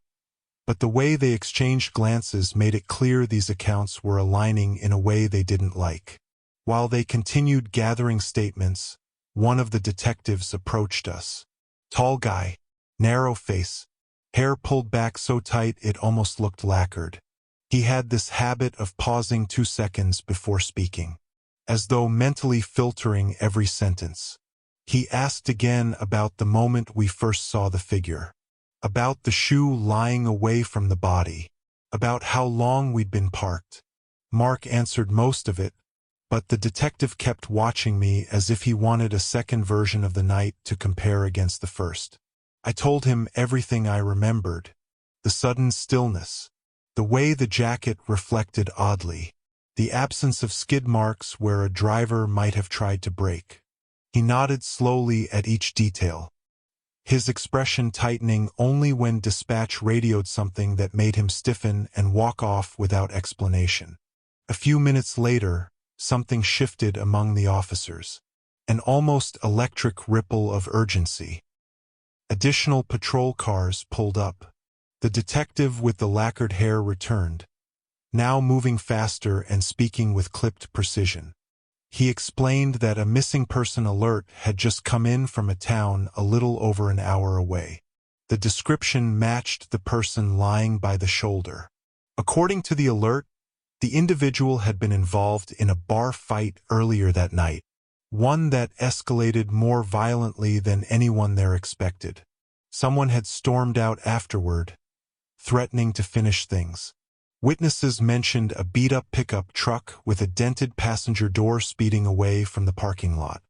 but the way they exchanged glances made it clear these accounts were aligning in a way they didn't like. While they continued gathering statements, one of the detectives approached us. Tall guy, narrow face, hair pulled back so tight it almost looked lacquered. He had this habit of pausing 2 seconds before speaking, as though mentally filtering every sentence. He asked again about the moment we first saw the figure, about the shoe lying away from the body, about how long we'd been parked. Mark answered most of it, but the detective kept watching me as if he wanted a second version of the night to compare against the first. I told him everything I remembered, the sudden stillness, the way the jacket reflected oddly, the absence of skid marks where a driver might have tried to brake. He nodded slowly at each detail, his expression tightening only when dispatch radioed something that made him stiffen and walk off without explanation. A few minutes later, something shifted among the officers, an almost electric ripple of urgency. Additional patrol cars pulled up. The detective with the lacquered hair returned, now moving faster and speaking with clipped precision. He explained that a missing person alert had just come in from a town a little over an hour away. The description matched the person lying by the shoulder. According to the alert, the individual had been involved in a bar fight earlier that night, one that escalated more violently than anyone there expected. Someone had stormed out afterward, threatening to finish things. Witnesses mentioned a beat-up pickup truck with a dented passenger door speeding away from the parking lot.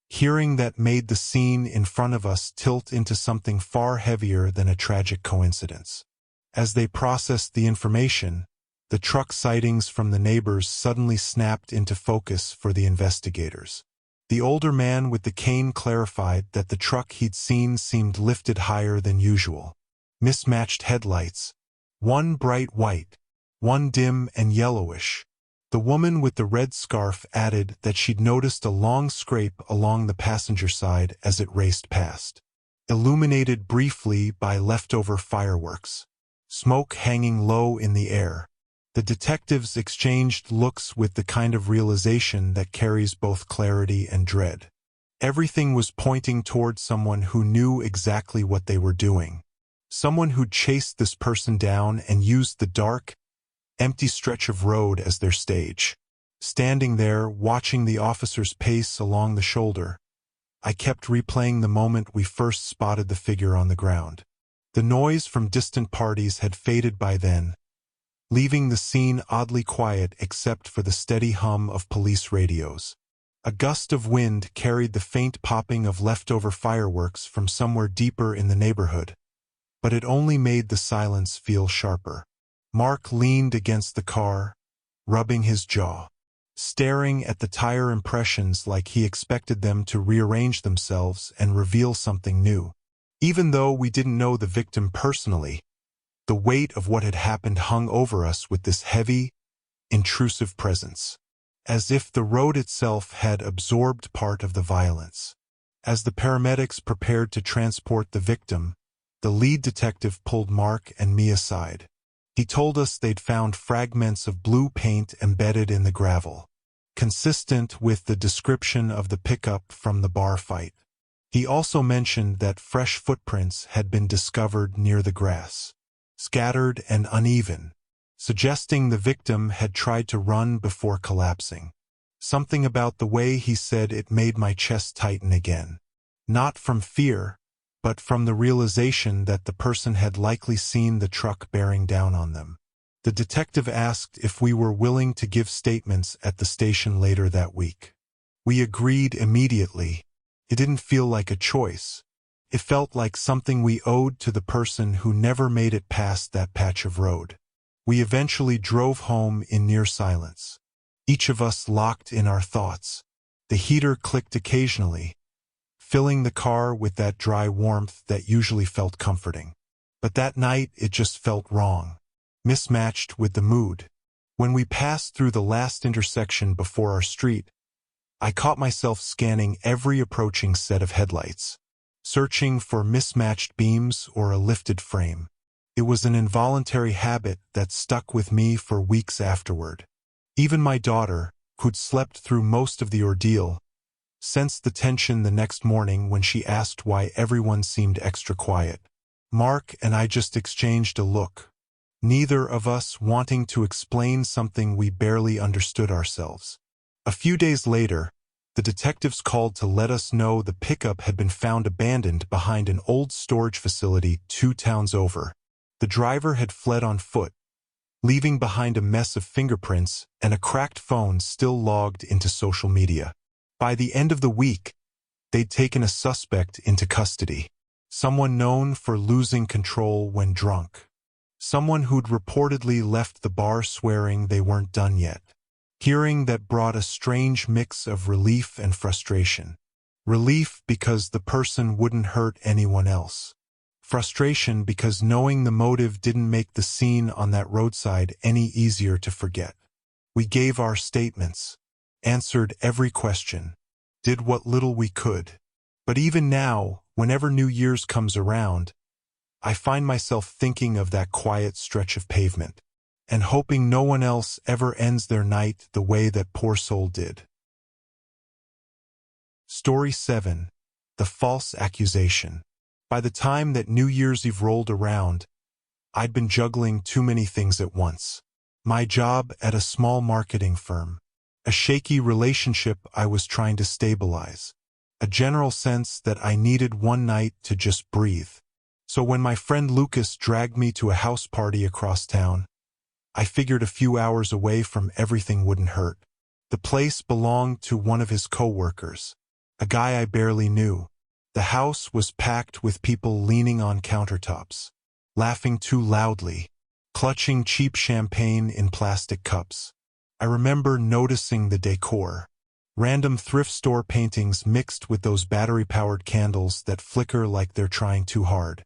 Hearing that made the scene in front of us tilt into something far heavier than a tragic coincidence. As they processed the information, The truck sightings from the neighbors suddenly snapped into focus for the investigators. The older man with the cane clarified that the truck he'd seen seemed lifted higher than usual. Mismatched headlights, one bright white, one dim and yellowish. The woman with the red scarf added that she'd noticed a long scrape along the passenger side as it raced past, illuminated briefly by leftover fireworks, smoke hanging low in the air. The detectives exchanged looks with the kind of realization that carries both clarity and dread. Everything was pointing toward someone who knew exactly what they were doing. Someone who'd chased this person down and used the dark, empty stretch of road as their stage. Standing there, watching the officers pace along the shoulder, I kept replaying the moment we first spotted the figure on the ground. The noise from distant parties had faded by then, leaving the scene oddly quiet except for the steady hum of police radios. A gust of wind carried the faint popping of leftover fireworks from somewhere deeper in the neighborhood, but it only made the silence feel sharper. Mark leaned against the car, rubbing his jaw, staring at the tire impressions like he expected them to rearrange themselves and reveal something new. Even though we didn't know the victim personally, the weight of what had happened hung over us with this heavy, intrusive presence, as if the road itself had absorbed part of the violence. As the paramedics prepared to transport the victim, the lead detective pulled Mark and me aside. He told us they'd found fragments of blue paint embedded in the gravel, consistent with the description of the pickup from the bar fight. He also mentioned that fresh footprints had been discovered near the grass, scattered and uneven, suggesting the victim had tried to run before collapsing. Something about the way he said it made my chest tighten again. Not from fear, but from the realization that the person had likely seen the truck bearing down on them. The detective asked if we were willing to give statements at the station later that week. We agreed immediately. It didn't feel like a choice. It felt like something we owed to the person who never made it past that patch of road. We eventually drove home in near silence, each of us locked in our thoughts. The heater clicked occasionally, filling the car with that dry warmth that usually felt comforting. But that night it just felt wrong, mismatched with the mood. When we passed through the last intersection before our street, I caught myself scanning every approaching set of headlights, searching for mismatched beams or a lifted frame. It was an involuntary habit that stuck with me for weeks afterward. Even my daughter, who'd slept through most of the ordeal, sensed the tension the next morning when she asked why everyone seemed extra quiet. Mark and I just exchanged a look, neither of us wanting to explain something we barely understood ourselves. A few days later, the detectives called to let us know the pickup had been found abandoned behind an old storage facility 2 towns over. The driver had fled on foot, leaving behind a mess of fingerprints and a cracked phone still logged into social media. By the end of the week, they'd taken a suspect into custody, someone known for losing control when drunk, someone who'd reportedly left the bar swearing they weren't done yet. Hearing that brought a strange mix of relief and frustration. Relief because the person wouldn't hurt anyone else. Frustration because knowing the motive didn't make the scene on that roadside any easier to forget. We gave our statements, answered every question, did what little we could. But even now, whenever New Year's comes around, I find myself thinking of that quiet stretch of pavement, and hoping no one else ever ends their night the way that poor soul did. Story 7. The False Accusation. By the time that New Year's Eve rolled around, I'd been juggling too many things at once. My job at a small marketing firm, a shaky relationship I was trying to stabilize, a general sense that I needed one night to just breathe. So when my friend Lucas dragged me to a house party across town, I figured a few hours away from everything wouldn't hurt. The place belonged to one of his co-workers, a guy I barely knew. The house was packed with people leaning on countertops, laughing too loudly, clutching cheap champagne in plastic cups. I remember noticing the decor. Random thrift store paintings mixed with those battery-powered candles that flicker like they're trying too hard.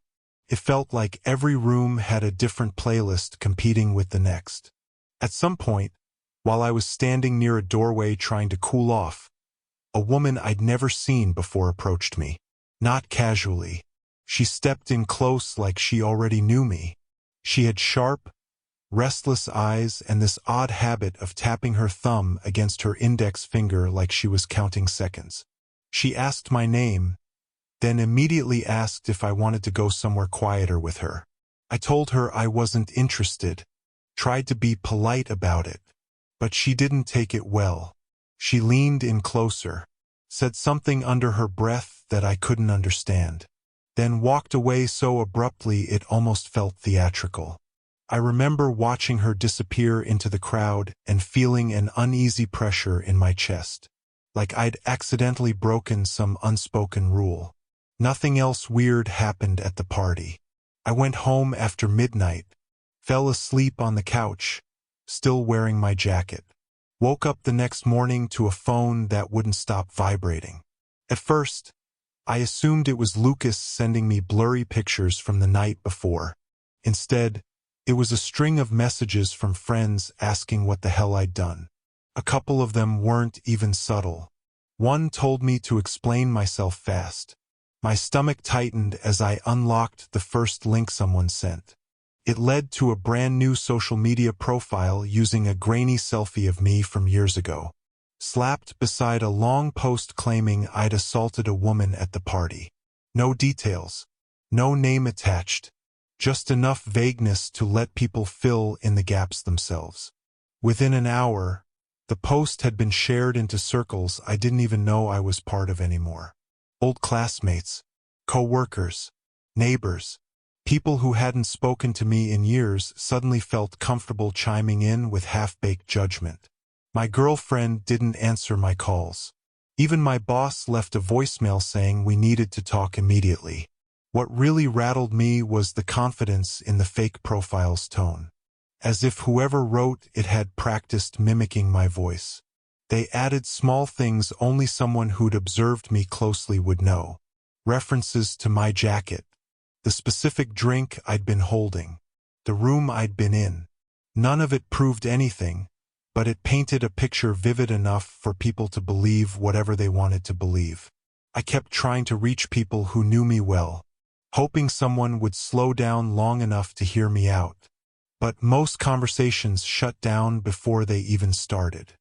It felt like every room had a different playlist competing with the next. At some point, while I was standing near a doorway trying to cool off, a woman I'd never seen before approached me. Not casually. She stepped in close like she already knew me. She had sharp, restless eyes and this odd habit of tapping her thumb against her index finger like she was counting seconds. She asked my name, then immediately asked if I wanted to go somewhere quieter with her. I told her I wasn't interested, tried to be polite about it, but she didn't take it well. She leaned in closer, said something under her breath that I couldn't understand, then walked away so abruptly it almost felt theatrical. I remember watching her disappear into the crowd and feeling an uneasy pressure in my chest, like I'd accidentally broken some unspoken rule. Nothing else weird happened at the party. I went home after midnight, fell asleep on the couch, still wearing my jacket. Woke up the next morning to a phone that wouldn't stop vibrating. At first, I assumed it was Lucas sending me blurry pictures from the night before. Instead, it was a string of messages from friends asking what the hell I'd done. A couple of them weren't even subtle. One told me to explain myself fast. My stomach tightened as I unlocked the first link someone sent. It led to a brand new social media profile using a grainy selfie of me from years ago, slapped beside a long post claiming I'd assaulted a woman at the party. No details, no name attached, just enough vagueness to let people fill in the gaps themselves. Within an hour, the post had been shared into circles I didn't even know I was part of anymore. Old classmates, co-workers, neighbors, people who hadn't spoken to me in years suddenly felt comfortable chiming in with half-baked judgment. My girlfriend didn't answer my calls. Even my boss left a voicemail saying we needed to talk immediately. What really rattled me was the confidence in the fake profile's tone, as if whoever wrote it had practiced mimicking my voice. They added small things only someone who'd observed me closely would know. References to my jacket, the specific drink I'd been holding, the room I'd been in. None of it proved anything, but it painted a picture vivid enough for people to believe whatever they wanted to believe. I kept trying to reach people who knew me well, hoping someone would slow down long enough to hear me out. But most conversations shut down before they even started.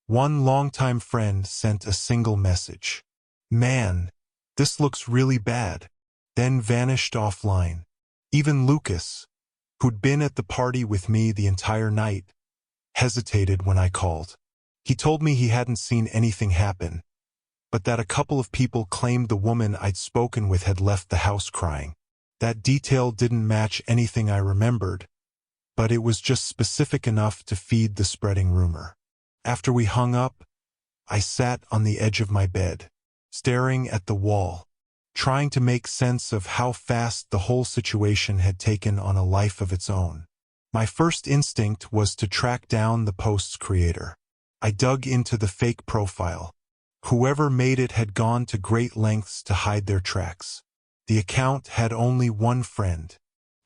One longtime friend sent a single message. "Man, this looks really bad," then vanished offline. Even Lucas, who'd been at the party with me the entire night, hesitated when I called. He told me he hadn't seen anything happen, but that a couple of people claimed the woman I'd spoken with had left the house crying. That detail didn't match anything I remembered, but it was just specific enough to feed the spreading rumor. After we hung up, I sat on the edge of my bed, staring at the wall, trying to make sense of how fast the whole situation had taken on a life of its own. My first instinct was to track down the post's creator. I dug into the fake profile. Whoever made it had gone to great lengths to hide their tracks. The account had only one friend,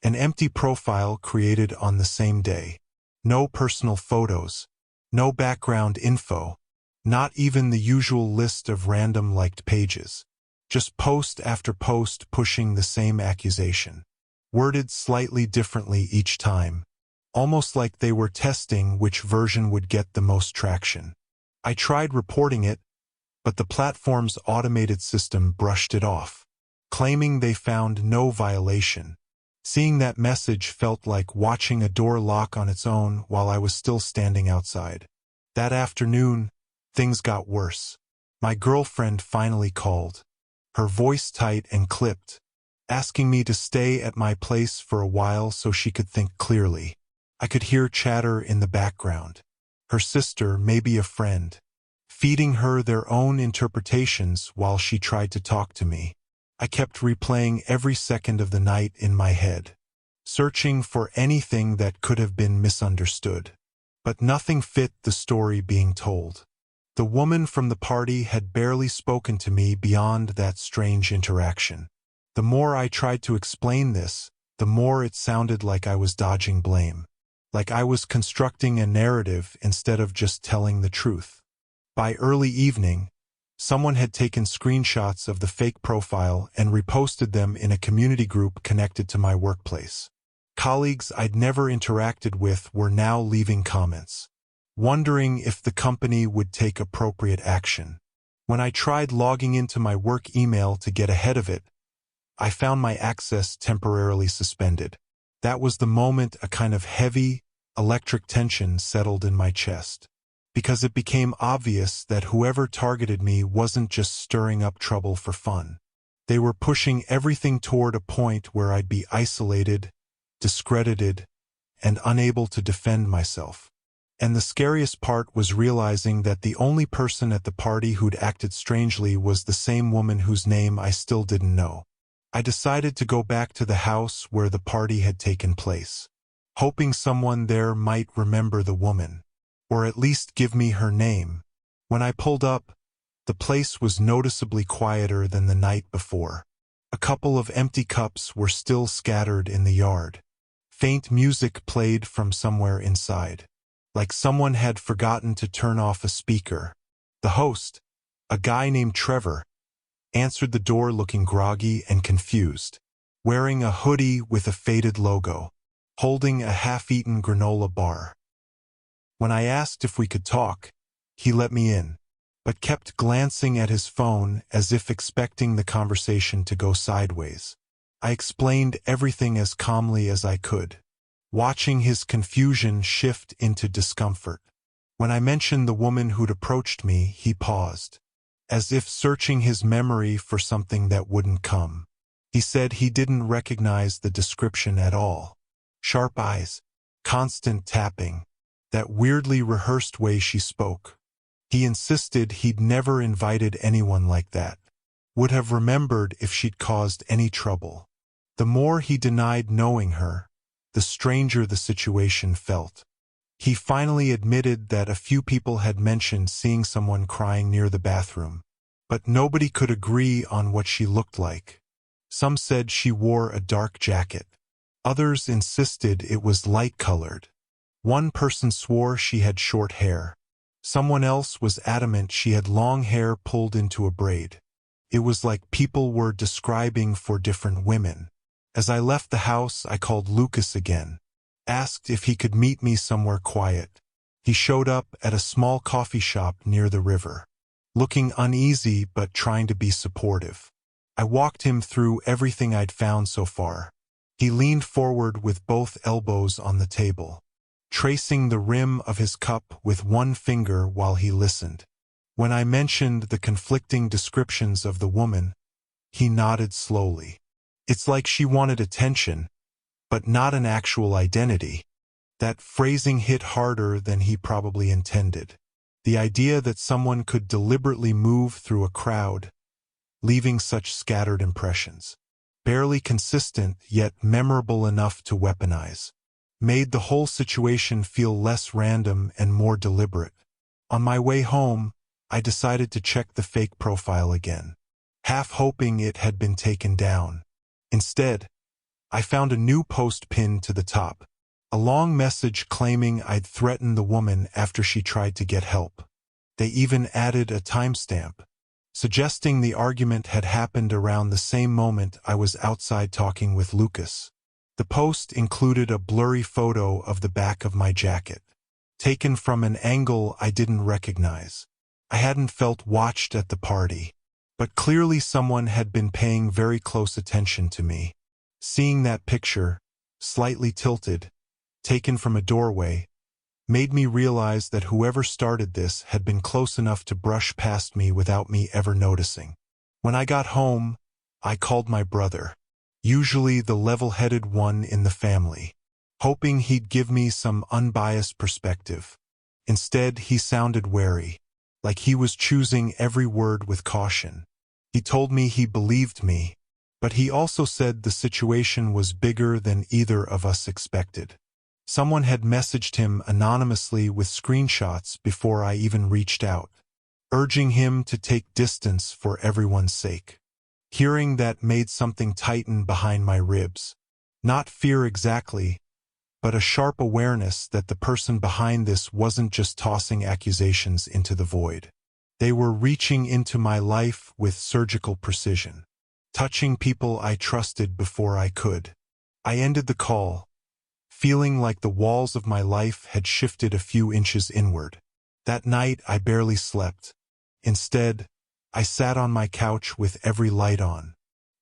an empty profile created on the same day. No personal photos, no background info, not even the usual list of random liked pages. Just post after post pushing the same accusation, worded slightly differently each time, almost like they were testing which version would get the most traction. I tried reporting it, but the platform's automated system brushed it off, claiming they found no violation. Seeing that message felt like watching a door lock on its own while I was still standing outside. That afternoon, things got worse. My girlfriend finally called, her voice tight and clipped, asking me to stay at my place for a while so she could think clearly. I could hear chatter in the background. Her sister, maybe a friend, feeding her their own interpretations while she tried to talk to me. I kept replaying every second of the night in my head. searching for anything that could have been misunderstood. But nothing fit the story being told. The woman from the party had barely spoken to me beyond that strange interaction. The more I tried to explain this, the more it sounded like I was dodging blame. Like I was constructing a narrative instead of just telling the truth. By early evening, someone had taken screenshots of the fake profile and reposted them in a community group connected to my workplace. Colleagues I'd never interacted with were now leaving comments, wondering if the company would take appropriate action. When I tried logging into my work email to get ahead of it, I found my access temporarily suspended. That was the moment a kind of heavy, electric tension settled in my chest, because it became obvious that whoever targeted me wasn't just stirring up trouble for fun. They were pushing everything toward a point where I'd be isolated, discredited, and unable to defend myself. And the scariest part was realizing that the only person at the party who'd acted strangely was the same woman whose name I still didn't know. I decided to go back to the house where the party had taken place, hoping someone there might remember the woman, or at least give me her name. When I pulled up, the place was noticeably quieter than the night before. A couple of empty cups were still scattered in the yard. Faint music played from somewhere inside, like someone had forgotten to turn off a speaker. The host, a guy named Trevor, answered the door looking groggy and confused, wearing a hoodie with a faded logo, holding a half-eaten granola bar. When I asked if we could talk, he let me in, but kept glancing at his phone as if expecting the conversation to go sideways. I explained everything as calmly as I could, watching his confusion shift into discomfort. When I mentioned the woman who'd approached me, he paused, as if searching his memory for something that wouldn't come. He said he didn't recognize the description at all. Sharp eyes, constant tapping, that weirdly rehearsed way she spoke. He insisted he'd never invited anyone like that, would have remembered if she'd caused any trouble. The more he denied knowing her, the stranger the situation felt. He finally admitted that a few people had mentioned seeing someone crying near the bathroom, but nobody could agree on what she looked like. Some said she wore a dark jacket. Others insisted it was light-colored. One person swore she had short hair. Someone else was adamant she had long hair pulled into a braid. It was like people were describing for different women. As I left the house, I called Lucas again, asked if he could meet me somewhere quiet. He showed up at a small coffee shop near the river, looking uneasy but trying to be supportive. I walked him through everything I'd found so far. He leaned forward with both elbows on the table, tracing the rim of his cup with one finger while he listened. When I mentioned the conflicting descriptions of the woman, he nodded slowly. It's like she wanted attention, but not an actual identity. That phrasing hit harder than he probably intended. The idea that someone could deliberately move through a crowd, leaving such scattered impressions, barely consistent yet memorable enough to weaponize, made the whole situation feel less random and more deliberate. On my way home, I decided to check the fake profile again, half hoping it had been taken down. Instead, I found a new post pinned to the top, a long message claiming I'd threatened the woman after she tried to get help. They even added a timestamp, suggesting the argument had happened around the same moment I was outside talking with Lucas. The post included a blurry photo of the back of my jacket, taken from an angle I didn't recognize. I hadn't felt watched at the party, but clearly someone had been paying very close attention to me. Seeing that picture, slightly tilted, taken from a doorway, made me realize that whoever started this had been close enough to brush past me without me ever noticing. When I got home, I called my brother, usually the level-headed one in the family, hoping he'd give me some unbiased perspective. Instead, he sounded wary, like he was choosing every word with caution. He told me he believed me, But he also said the situation was bigger than either of us expected. Someone had messaged him anonymously with screenshots before I even reached out, urging him to take distance for everyone's sake. Hearing that made something tighten behind my ribs. Not fear exactly, but a sharp awareness that the person behind this wasn't just tossing accusations into the void. They were reaching into my life with surgical precision, touching people I trusted before I could. I ended the call, feeling like the walls of my life had shifted a few inches inward. That night I barely slept. Instead, I sat on my couch with every light on,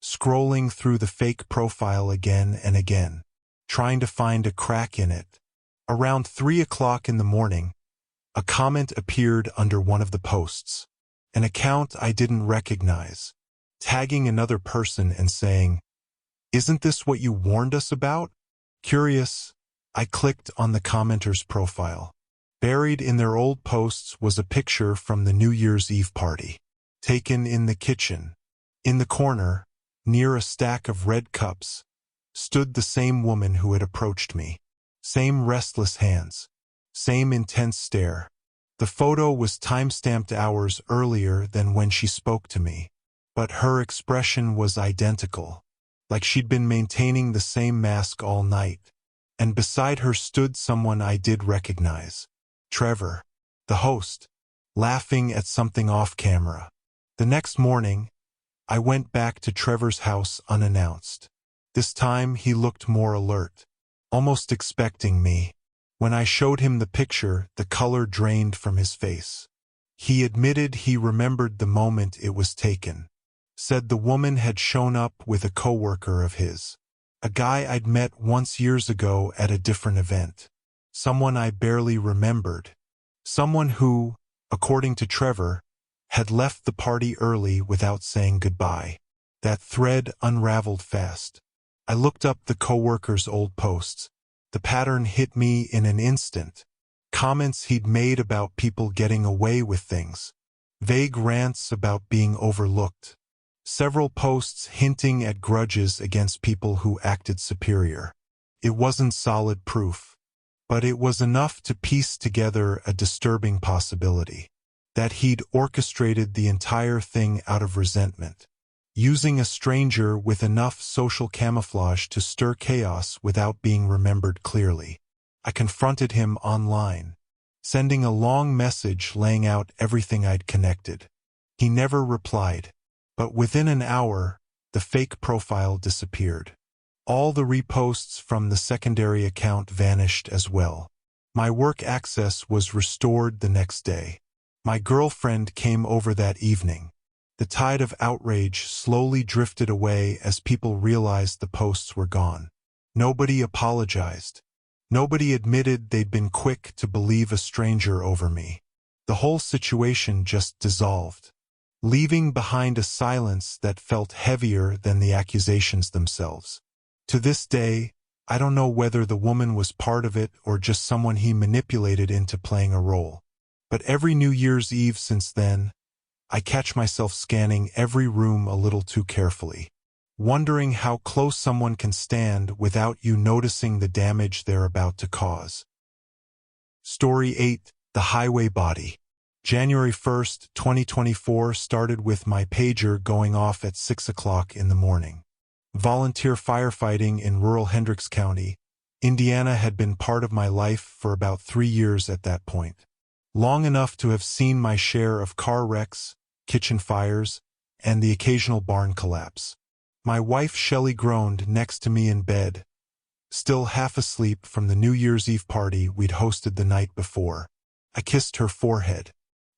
scrolling through the fake profile again and again, trying to find a crack in it. Around 3 o'clock in the morning, a comment appeared under one of the posts, an account I didn't recognize, tagging another person and saying, "Isn't this what you warned us about?" Curious, I clicked on the commenter's profile. Buried in their old posts was a picture from the New Year's Eve party, taken in the kitchen. In the corner, near a stack of red cups, stood the same woman who had approached me. Same restless hands, same intense stare. The photo was time-stamped hours earlier than when she spoke to me, but her expression was identical, like she'd been maintaining the same mask all night. And beside her stood someone I did recognize. Trevor, the host, laughing at something off camera. The next morning, I went back to Trevor's house unannounced. This time he looked more alert, almost expecting me. When I showed him the picture, the color drained from his face. He admitted he remembered the moment it was taken. Said the woman had shown up with a coworker of his. A guy I'd met once years ago at a different event. Someone I barely remembered. Someone who, according to Trevor, had left the party early without saying goodbye. That thread unraveled fast. I looked up the coworker's old posts. The pattern hit me in an instant. Comments he'd made about people getting away with things. Vague rants about being overlooked. Several posts hinting at grudges against people who acted superior. It wasn't solid proof, but it was enough to piece together a disturbing possibility. That he'd orchestrated the entire thing out of resentment, using a stranger with enough social camouflage to stir chaos without being remembered clearly. I confronted him online, sending a long message laying out everything I'd connected. He never replied, but within an hour, the fake profile disappeared. All the reposts from the secondary account vanished as well. My work access was restored the next day. My girlfriend came over that evening. The tide of outrage slowly drifted away as people realized the posts were gone. Nobody apologized. Nobody admitted they'd been quick to believe a stranger over me. The whole situation just dissolved, leaving behind a silence that felt heavier than the accusations themselves. To this day, I don't know whether the woman was part of it or just someone he manipulated into playing a role. But every New Year's Eve since then, I catch myself scanning every room a little too carefully, wondering how close someone can stand without you noticing the damage they're about to cause. Story 8. The Highway Body. January 1st, 2024 started with my pager going off at 6 o'clock in the morning. Volunteer firefighting in rural Hendricks County, Indiana had been part of my life for about 3 years at that point. Long enough to have seen my share of car wrecks, kitchen fires, and the occasional barn collapse. My wife Shelley groaned next to me in bed, still half asleep from the New Year's Eve party we'd hosted the night before. I kissed her forehead,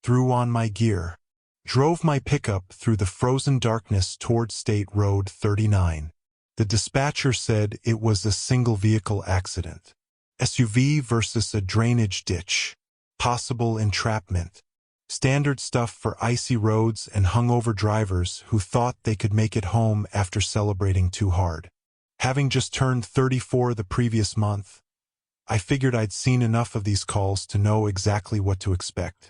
threw on my gear, drove my pickup through the frozen darkness toward State Road 39. The dispatcher said it was a single-vehicle accident. SUV versus a drainage ditch. Possible entrapment. Standard stuff for icy roads and hungover drivers who thought they could make it home after celebrating too hard. Having just turned 34 the previous month, I figured I'd seen enough of these calls to know exactly what to expect.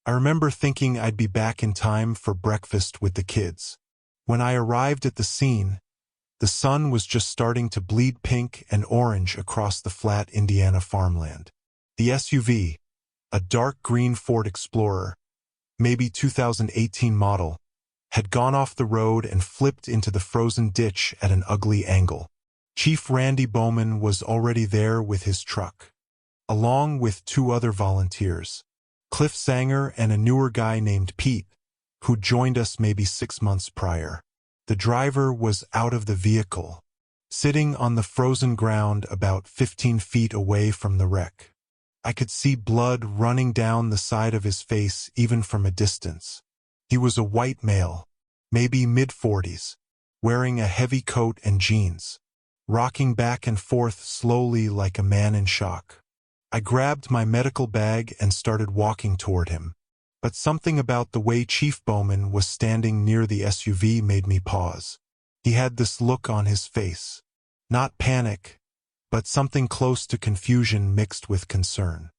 I remember thinking I'd be back in time for breakfast with the kids. When I arrived at the scene, The sun was just starting to bleed pink and orange across the flat Indiana farmland. The SUV, a dark green Ford Explorer, maybe 2018 model, had gone off the road and flipped into the frozen ditch at an ugly angle. Chief Randy Bowman was already there with his truck, along with 2 other volunteers, Cliff Sanger and a newer guy named Pete, who joined us maybe 6 months prior. The driver was out of the vehicle, sitting on the frozen ground about 15 feet away from the wreck. I could see blood running down the side of his face even from a distance. He was a white male, maybe mid-40s, wearing a heavy coat and jeans, rocking back and forth slowly like a man in shock. I grabbed my medical bag and started walking toward him, but something about the way Chief Bowman was standing near the SUV made me pause. He had this look on his face, not panic, but something close to confusion mixed with concern.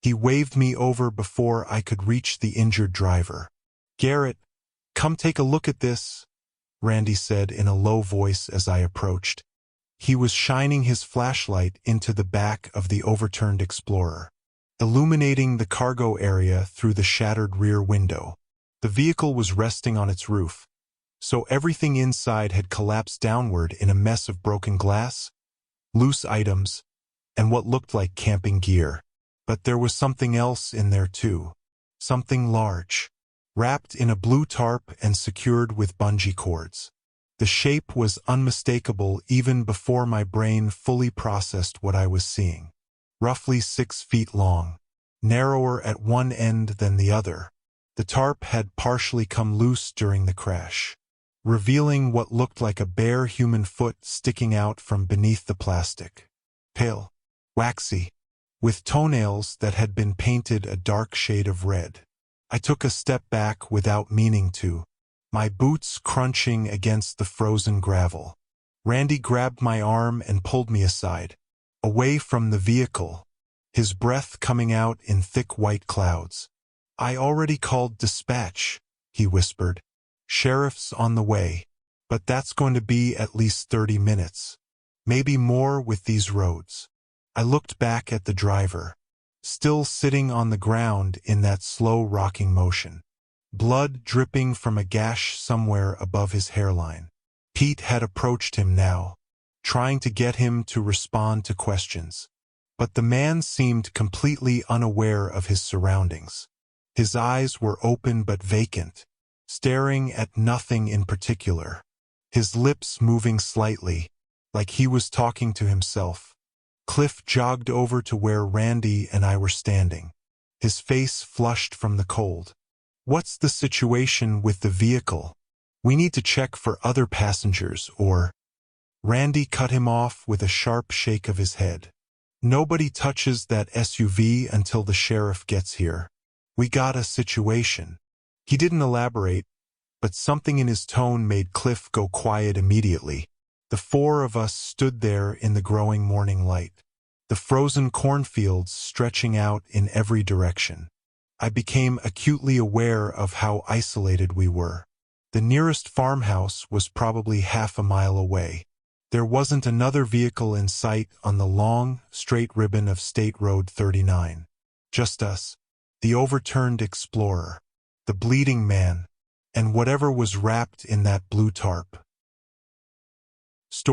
He waved me over before I could reach the injured driver. "Garrett, come take a look at this," Randy said in a low voice as I approached. He was shining his flashlight into the back of the overturned Explorer, illuminating the cargo area through the shattered rear window. The vehicle was resting on its roof, so everything inside had collapsed downward in a mess of broken glass, loose items, and what looked like camping gear. But there was something else in there too, something large, wrapped in a blue tarp and secured with bungee cords. The shape was unmistakable even before my brain fully processed what I was seeing. Roughly 6 feet long, narrower at one end than the other. The tarp had partially come loose during the crash, revealing what looked like a bare human foot sticking out from beneath the plastic. Pale, waxy, with toenails that had been painted a dark shade of red. I took a step back without meaning to, my boots crunching against the frozen gravel. Randy grabbed my arm and pulled me aside, away from the vehicle, his breath coming out in thick white clouds. "I already called dispatch," he whispered. "Sheriff's on the way, but that's going to be at least 30 minutes, maybe more with these roads." I looked back at the driver, still sitting on the ground in that slow rocking motion, blood dripping from a gash somewhere above his hairline. Pete had approached him now, trying to get him to respond to questions, but the man seemed completely unaware of his surroundings. His eyes were open but vacant, staring at nothing in particular, his lips moving slightly, like he was talking to himself. Cliff jogged over to where Randy and I were standing, his face flushed from the cold. "What's the situation with the vehicle? We need to check for other passengers or—" Randy cut him off with a sharp shake of his head. "Nobody touches that SUV until the sheriff gets here. We got a situation." He didn't elaborate, but something in his tone made Cliff go quiet immediately. The 4 of us stood there in the growing morning light, the frozen cornfields stretching out in every direction. I became acutely aware of how isolated we were. The nearest farmhouse was probably half a mile away. There wasn't another vehicle in sight on the long, straight ribbon of State Road 39. Just us, the overturned Explorer, the bleeding man, and whatever was wrapped in that blue tarp.